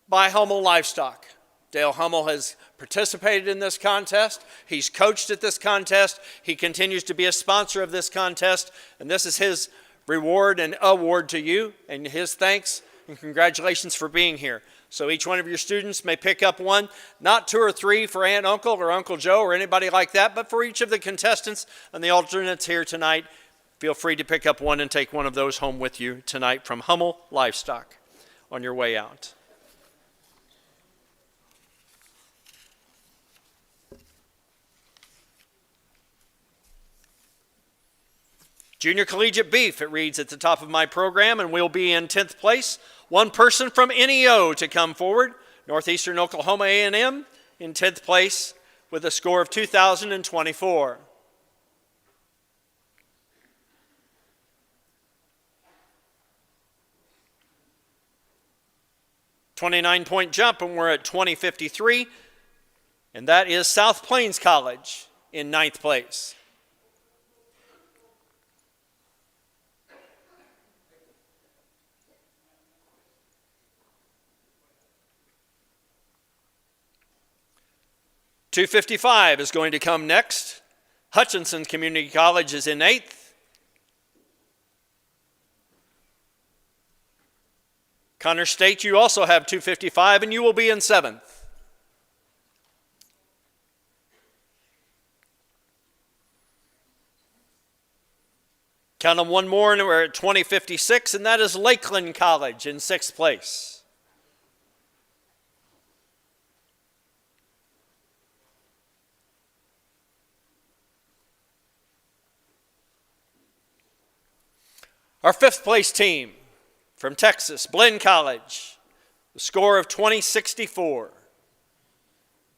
by Hummel Livestock. Dale Hummel has participated in this contest. He's coached at this contest. He continues to be a sponsor of this contest, and this is his reward and award to you, and his thanks and congratulations for being here. So each one of your students may pick up one, not 2 or 3 for Aunt, Uncle, or Uncle Joe or anybody like that, but for each of the contestants and the alternates here tonight, feel free to pick up one and take one of those home with you tonight from Hummel Livestock on your way out. Junior Collegiate Beef, it reads at the top of my program, and we'll be in 10th place. One person from NEO to come forward, Northeastern Oklahoma A&M in 10th place with a score of 2,024. .29 jump, and we're at 2053, and that is South Plains College in 9th place. .255 is going to come next. Hutchinson Community College is in 8th. Connor State, you also have .255, and you will be in 7th. Count them one more, and we're at 2056, and that is Lakeland College in 6th place. Our 5th place team from Texas, Blinn College, the score of 2064.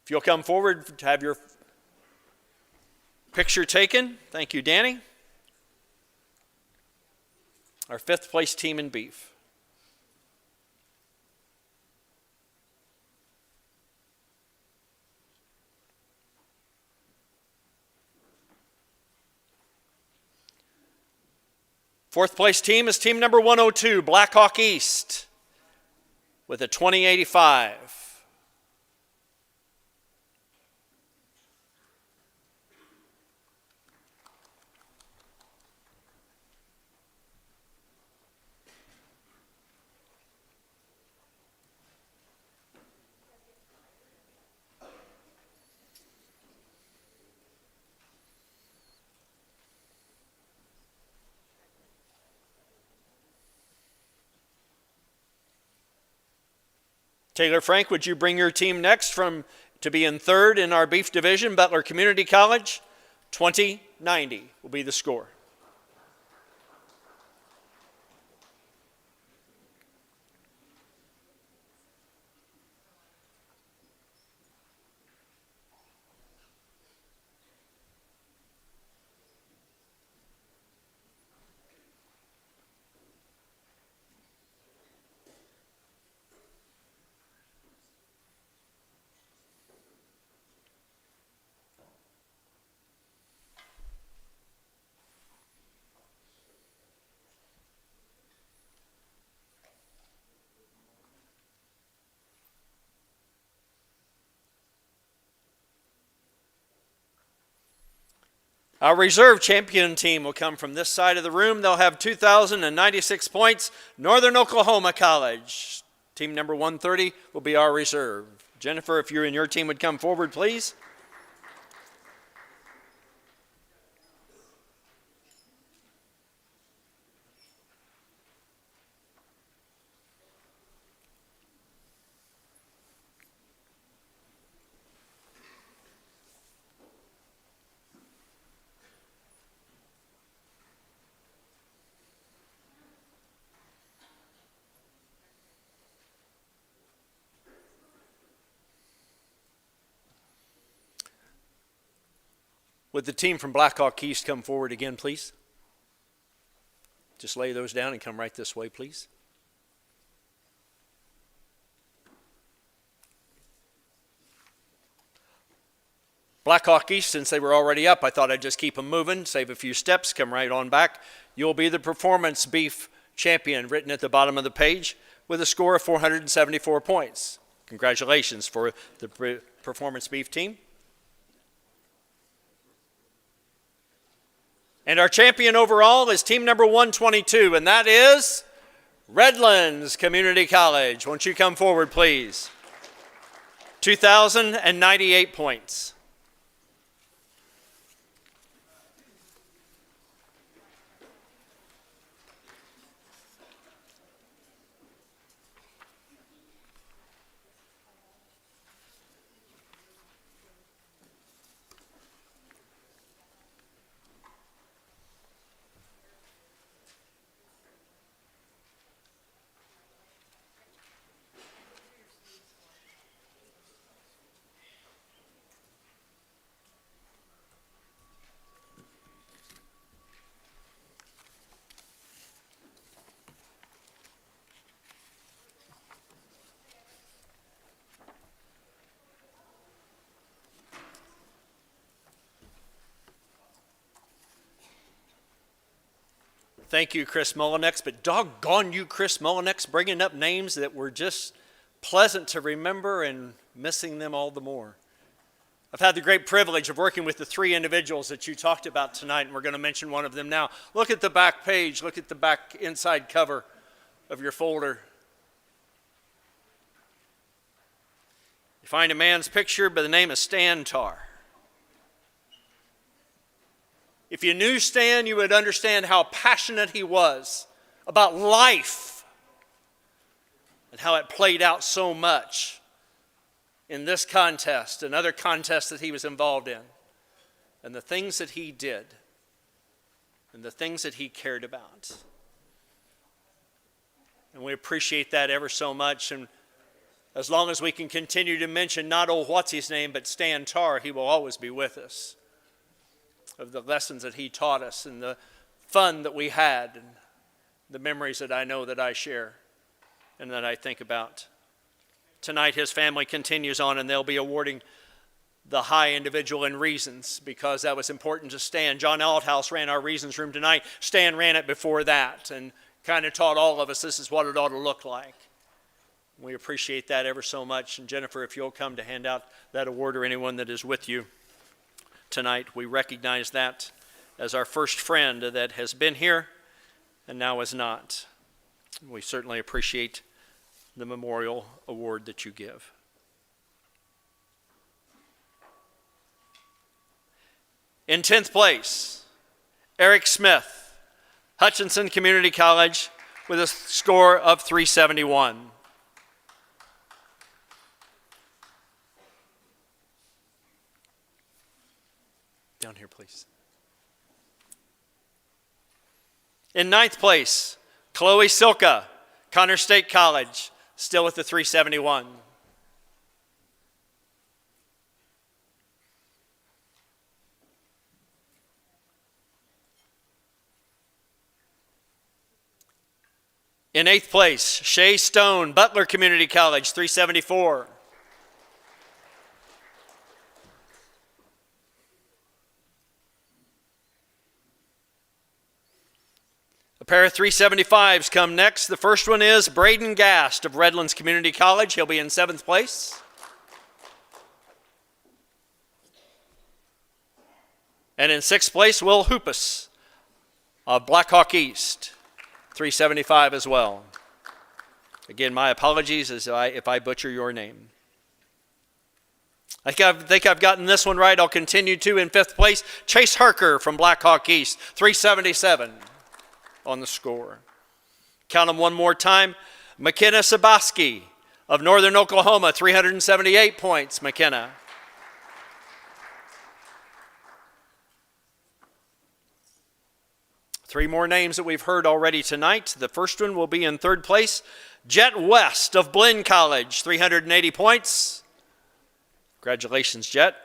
If you'll come forward to have your picture taken. Thank you, Danny. Our 5th place team in beef. Fourth place team is team number 102, Blackhawk East, with a 2085. Taylor Frank, would you bring your team next to be in 3rd in our beef division? Butler Community College, 2090 will be the score. Our reserve champion team will come from this side of the room. They'll have 2,096 points. Northern Oklahoma College. Team number 130 will be our reserve. Jennifer, if you and your team would come forward, please. Would the team from Blackhawk East come forward again, please? Just lay those down and come right this way, please. Blackhawk East, since they were already up, I thought I'd just keep them moving, save a few steps, come right on back. You'll be the performance beef champion, written at the bottom of the page, with a score of 474 points. Congratulations for the performance beef team. And our champion overall is team number 122, and that is Redlands Community College. Won't you come forward, please? 2,098 points. Thank you, Chris Mullinex, but doggone you, Chris Mullinex, bringing up names that were just pleasant to remember and missing them all the more. I've had the great privilege of working with the three individuals that you talked about tonight, and we're going to mention one of them now. Look at the back page. Look at the back inside cover of your folder. You find a man's picture by the name of Stan Tarr. If you knew Stan, you would understand how passionate he was about life and how it played out so much in this contest and other contests that he was involved in, and the things that he did and the things that he cared about. And we appreciate that ever so much. And as long as we can continue to mention not old what's his name, but Stan Tarr, he will always be with us. Of the lessons that he taught us and the fun that we had and the memories that I know that I share and that I think about. Tonight his family continues on, and they'll be awarding the high individual in reasons because that was important to Stan. John Althouse ran our reasons room tonight. Stan ran it before that and kind of taught all of us this is what it ought to look like. We appreciate that ever so much. And Jennifer, if you'll come to hand out that award or anyone that is with you tonight, we recognize that as our first friend that has been here and now is not. We certainly appreciate the memorial award that you give. In 10th place, Eric Smith, Hutchinson Community College, with a score of 371. Down here, please. In 9th place, Chloe Silka, Connor State College, still with the 371. In 8th place, Shay Stone, Butler Community College, 374. A pair of 375s come next. The first one is Braden Gast of Redlands Community College. He'll be in 7th place. And in sixth place, Will Hoopus of Blackhawk East, 375 as well. Again, my apologies if I butcher your name. I think I've gotten this one right. I'll continue to. In fifth place, Chase Harker from Blackhawk East, 377 on the score. Count them one more time. McKenna Sabaski of Northern Oklahoma, 378 points, McKenna. Three more names that we've heard already tonight. The first one will be in third place, Jet West of Blinn College, 380 points. Congratulations, Jet.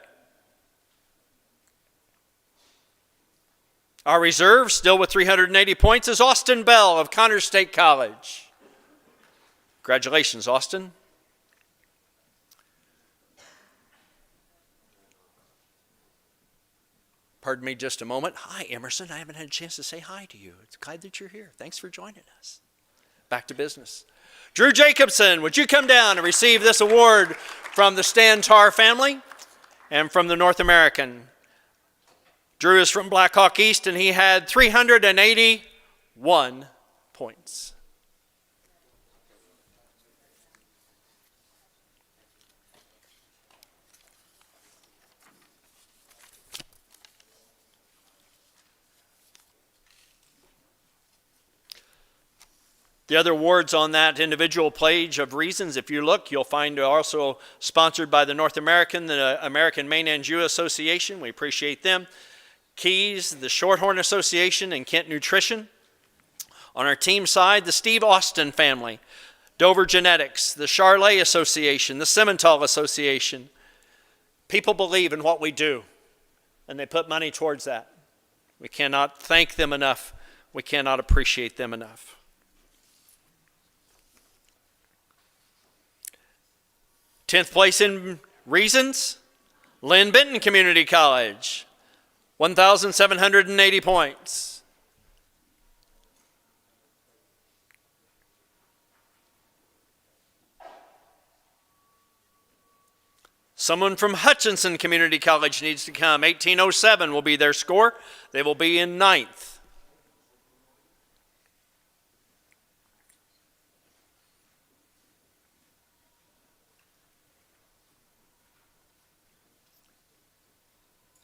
Our reserve, still with 380 points, is Austin Bell of Connors State College. Congratulations, Austin. Pardon me just a moment. Hi, Emerson. I haven't had a chance to say hi to you. It's glad that you're here. Thanks for joining us. Back to business. Drew Jacobson, would you come down and receive this award from the Stan Tarr family and from the North American? Drew is from Blackhawk East, and he had 381 points. The other awards on that individual page of reasons, if you look, you'll find also sponsored by the North American, the American Maine and Jew Association. We appreciate them. Keys, the Shorthorn Association, and Kent Nutrition. On our team side, the Steve Austin family, Dover Genetics, the Charlet Association, the Simmental Association. People believe in what we do, and they put money towards that. We cannot thank them enough. We cannot appreciate them enough. 10th place in reasons, Lynn Benton Community College, 1,780 points. Someone from Hutchinson Community College needs to come. 1807 will be their score. They will be in 9th.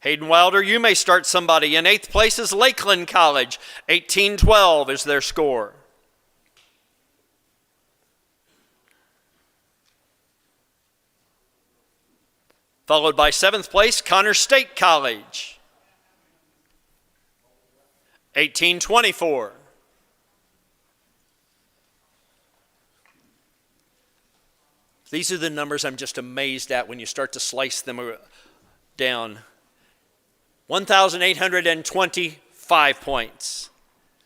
Hayden Wilder, you may start somebody. In 8th place is Lakeland College. 1812 is their score. Followed by 7th place, Connors State College. 1824. These are the numbers I'm just amazed at when you start to slice them down. 1,825 points.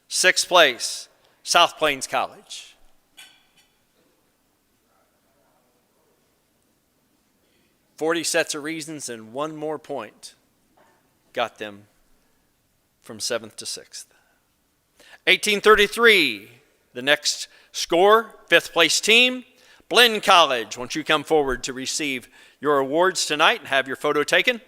6th place, South Plains College. "40 sets of reasons and one more point got them from 7th to 6th. 1833, the next score, 5th place team, Blinn College. Won't you come forward to receive your awards tonight and have your photo taken?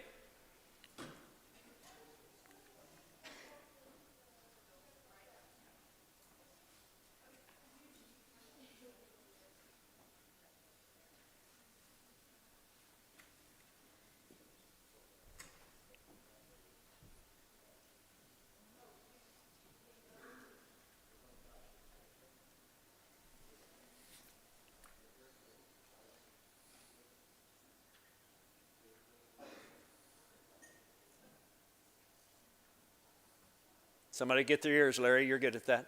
Somebody get their ears, Larry. You're good at that.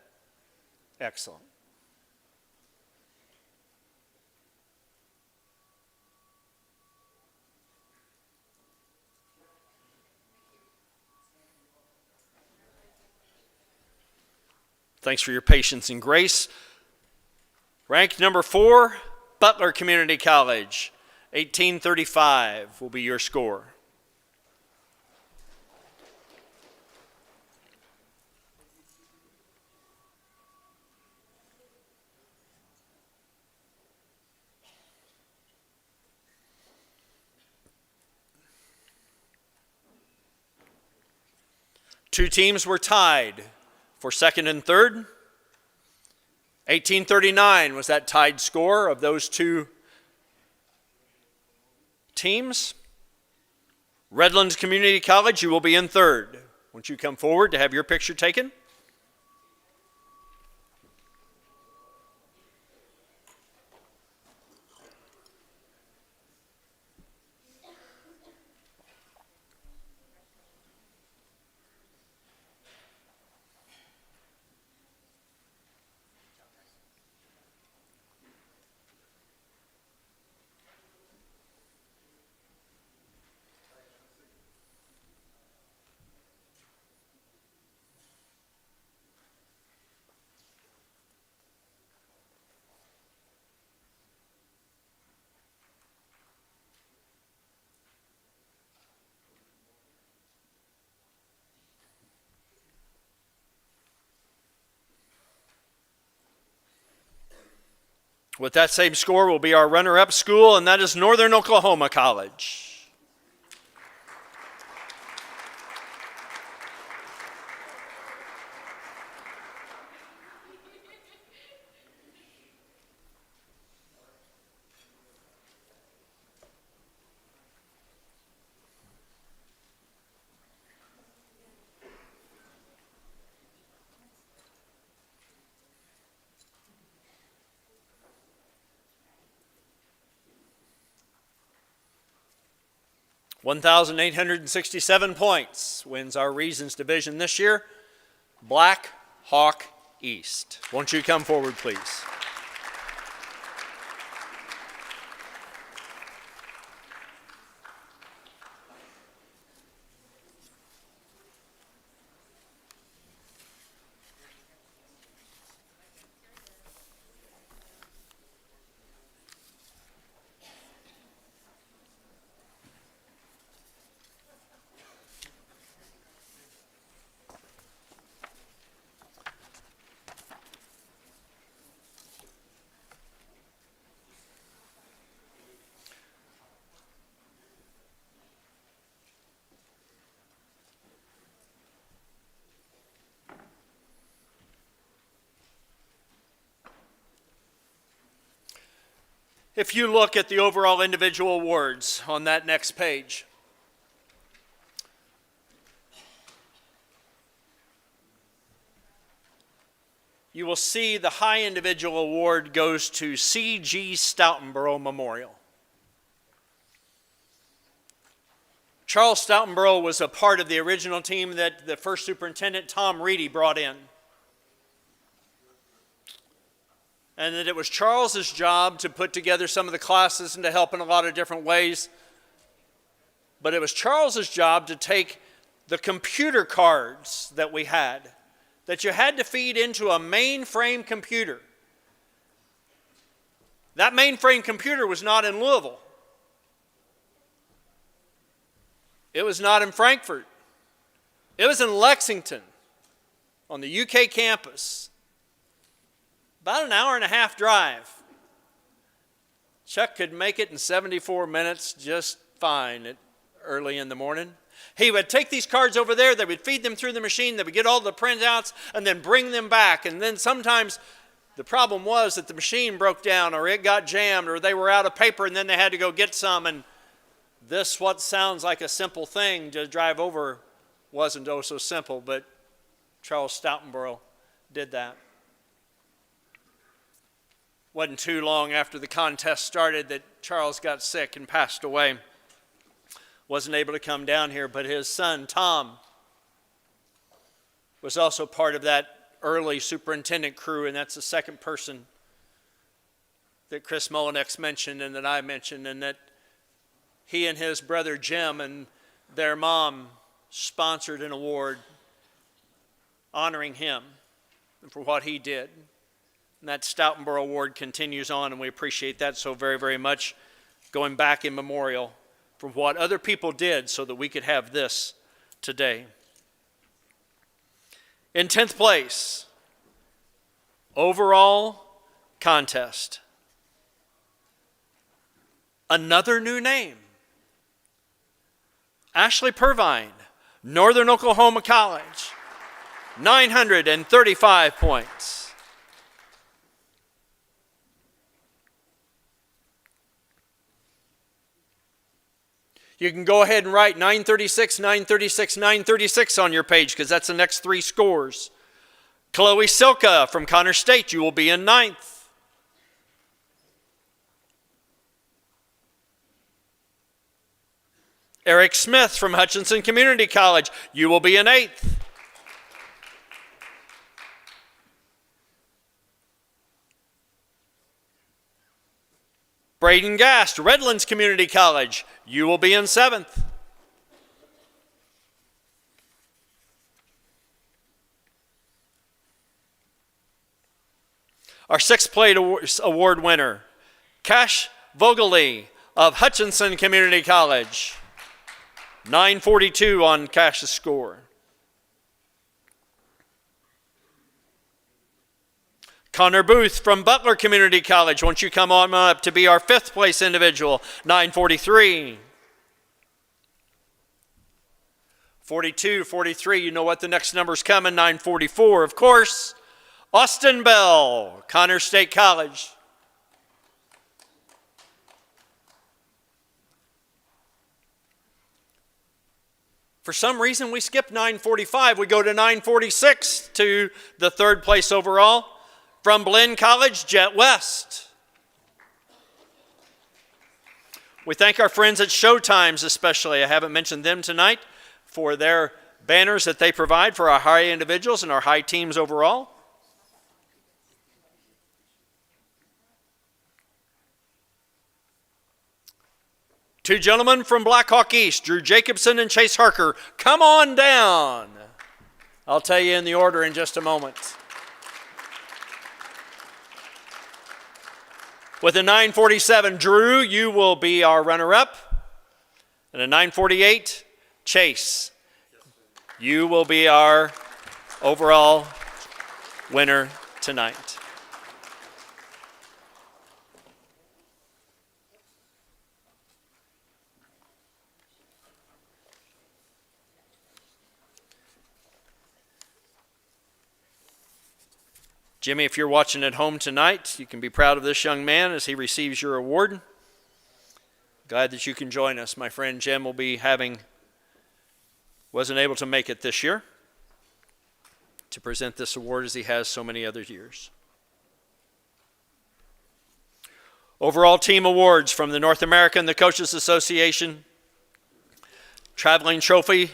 Excellent. Thanks for your patience and grace. Ranked number 4, Butler Community College. 1835 will be your score. Two teams were tied for second and third. 1839 was that tied score of those two teams. Redlands Community College, you will be in third. Won't you come forward to have your picture taken? With that same score will be our runner-up school, and that is Northern Oklahoma College. (1,867 points) wins our Reasons Division this year. Black Hawk East. Won't you come forward, please? If you look at the overall individual awards on that next page, you will see the high individual award goes to C.G. Stoutenborough Memorial. Charles Stoutenborough was a part of the original team that the first superintendent, Tom Reedy, brought in. And that it was Charles's job to put together some of the classes and to help in a lot of different ways. But it was Charles's job to take the computer cards that we had, that you had to feed into a mainframe computer. That mainframe computer was not in Louisville. It was not in Frankfort. It was in Lexington on the UK campus. About an hour and a half drive. Chuck could make it in 74 minutes just fine early in the morning. He would take these cards over there, they would feed them through the machine, they would get all the printouts and then bring them back. And then sometimes the problem was that the machine broke down or it got jammed or they were out of paper and then they had to go get some. And this, what sounds like a simple thing to drive over, wasn't oh so simple, but Charles Stoutenborough did that. Wasn't too long after the contest started that Charles got sick and passed away. Wasn't able to come down here, but his son, Tom, was also part of that early superintendent crew, and that's the second person that Chris Mullinex mentioned and that I mentioned, and that he and his brother Jim and their mom sponsored an award honoring him for what he did. And that Stoutenborough Award continues on, and we appreciate that so very, very much, going back in memorial for what other people did so that we could have this today. In 10th place, overall contest. Another new name. Ashley Purvine, Northern Oklahoma College, 935 points. You can go ahead and write 936, 936, 936 on your page because that's the next three scores. Chloe Silka from Connor State, you will be in ninth. Eric Smith from Hutchinson Community College, you will be in eighth. Braden Gast, Redlands Community College, you will be in seventh. Our sixth place award winner, Cash Vogely of Hutchinson Community College, 942 on Cash's score. Connor Booth from Butler Community College, won't you come on up to be our fifth place individual, 943. 42, 43, you know what the next number's coming, 944, of course. Austin Bell, Connor State College. For some reason, we skip 945. We go to 946 to the third place overall. From Blinn College, Jet West. We thank our friends at Showtimes especially, I haven't mentioned them tonight, for their banners that they provide for our high individuals and our high teams overall. Two gentlemen from Blackhawk East, Drew Jacobson and Chase Harker, come on down. I'll tell you in the order in just a moment. With a 947, Drew, you will be our runner-up. And a 948, Chase, you will be our overall winner tonight. Jimmy, if you're watching at home tonight, you can be proud of this young man as he receives your award. Glad that you can join us. My friend Jim will be wasn't able to make it this year to present this award as he has so many other years. Overall team awards from the North American, the Coaches Association. Traveling trophy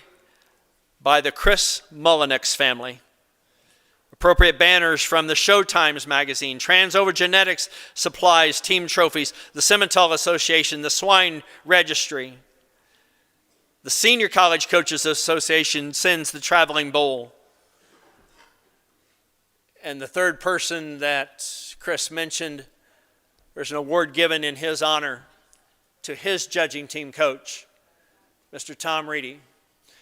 by the Chris Mullinex family. Appropriate banners from the Showtimes magazine, Transover Genetics Supplies, team trophies, the Simmental Association, the Swine Registry. The Senior College Coaches Association sends the traveling bowl. And the third person that Chris mentioned, there's an award given in his honor to his judging team coach, Mr. Tom Reedy.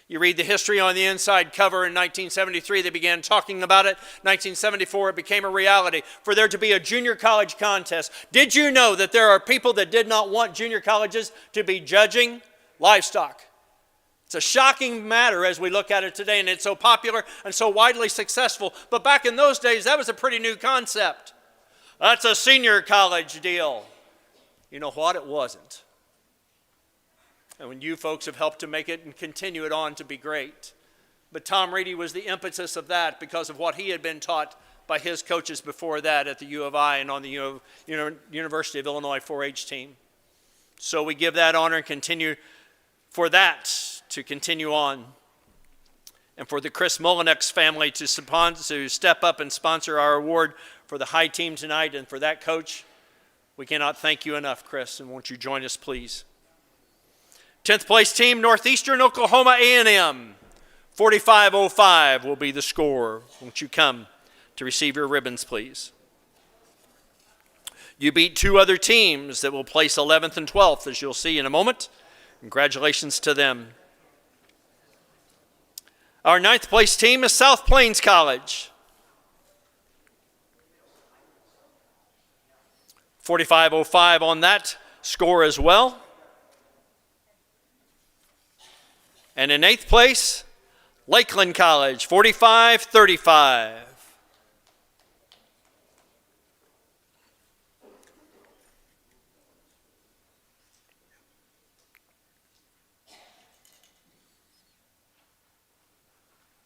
You read the history on the inside cover in 1973, they began talking about it. 1974, it became a reality for there to be a junior college contest. Did you know that there are people that did not want junior colleges to be judging livestock? It's a shocking matter as we look at it today, and it's so popular and so widely successful. But back in those days, that was a pretty new concept. That's a senior college deal. You know what? It wasn't. And when you folks have helped to make it and continue it on to be great. But Tom Reedy was the impetus of that because of what he had been taught by his coaches before that at the U of I and on the University of Illinois 4-H team. So we give that honor and continue for that to continue on. And for the Chris Mullinex family to step up and sponsor our award for the high team tonight, and for that coach, we cannot thank you enough, Chris, and won't you join us, please. 10th place team, Northeastern Oklahoma A&M. 4505 will be the score. Won't you come to receive your ribbons, please? You beat two other teams that will place 11th and 12th, as you'll see in a moment. Congratulations to them. Our 9th place team is South Plains College. 4505 on that score as well. And in 8th place, Lakeland College, 45-35.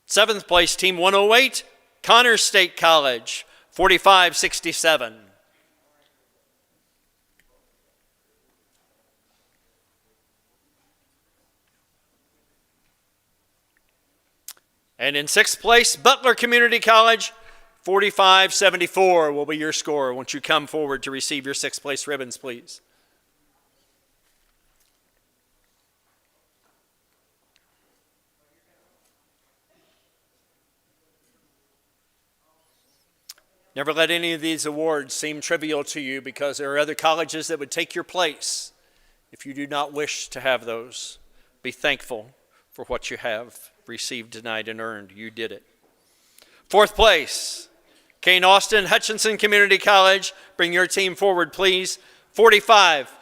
Seventh place, Team 108, Connors State College, 45-67. And in sixth place, Butler Community College, 45-74 will be your score. Won't you come forward to receive your sixth place ribbons, please? Never let any of these awards seem trivial to you, because there are other colleges that would take your place if you do not wish to have those. Be thankful for what you have received tonight and earned. You did it. Fourth place, Kane Austin Hutchinson Community College. Bring your team forward, please. 45.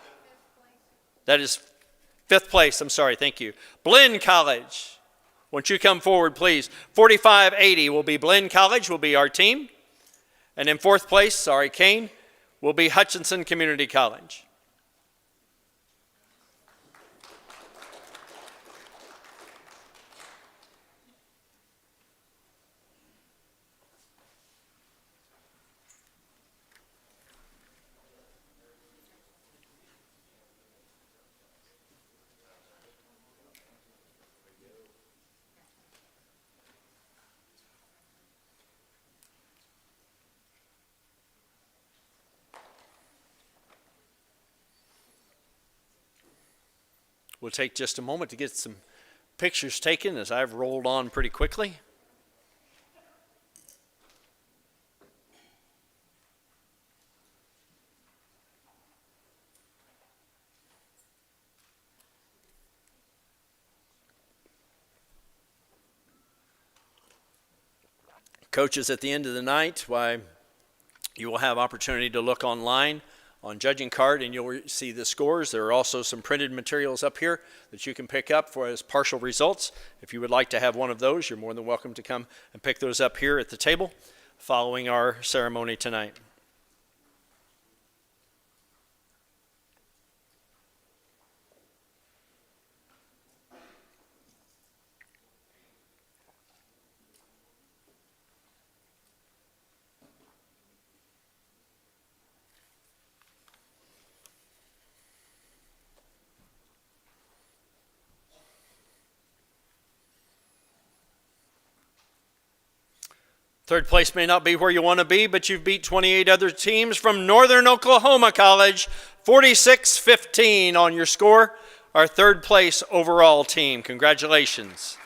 That is fifth place. I'm sorry. Thank you. Blinn College. Won't you come forward, please? 45-80 will be Blinn College, will be our team. And in fourth place, Kane, will be Hutchinson Community College. We'll take just a moment to get some pictures taken, as I've rolled on pretty quickly. Coaches, at the end of the night, you will have opportunity to look online on judging card, and you'll see the scores. There are also some printed materials up here that you can pick up for as partial results. If you would like to have one of those, you're more than welcome to come and pick those up here at the table following our ceremony tonight. Third place may not be where you want to be, but you've beat 28 other teams from Northern Oklahoma College, 46-15 on your score. Our third place overall team. Congratulations.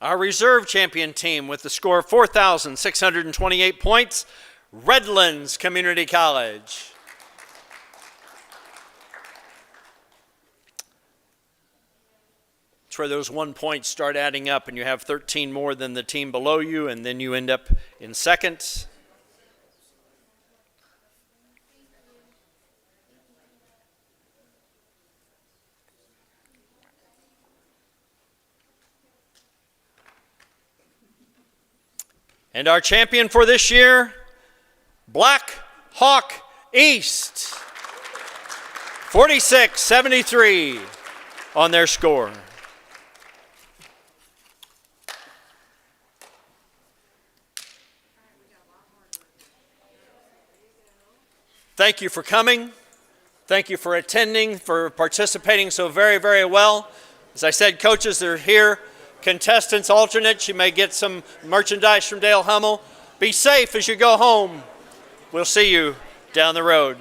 Our reserve champion team with the score of 4,628 points, Redlands Community College. It's where those 1 points start adding up and you have 13 more than the team below you, and then you end up in second. And our champion for this year, Black Hawk East, 46-73 on their score. Thank you for coming. Thank you for attending, for participating so very, very well. As I said, coaches, they're here Contestants, alternates, you may get some merchandise from Dale Hummel. Be safe as you go home. We'll see you down the road.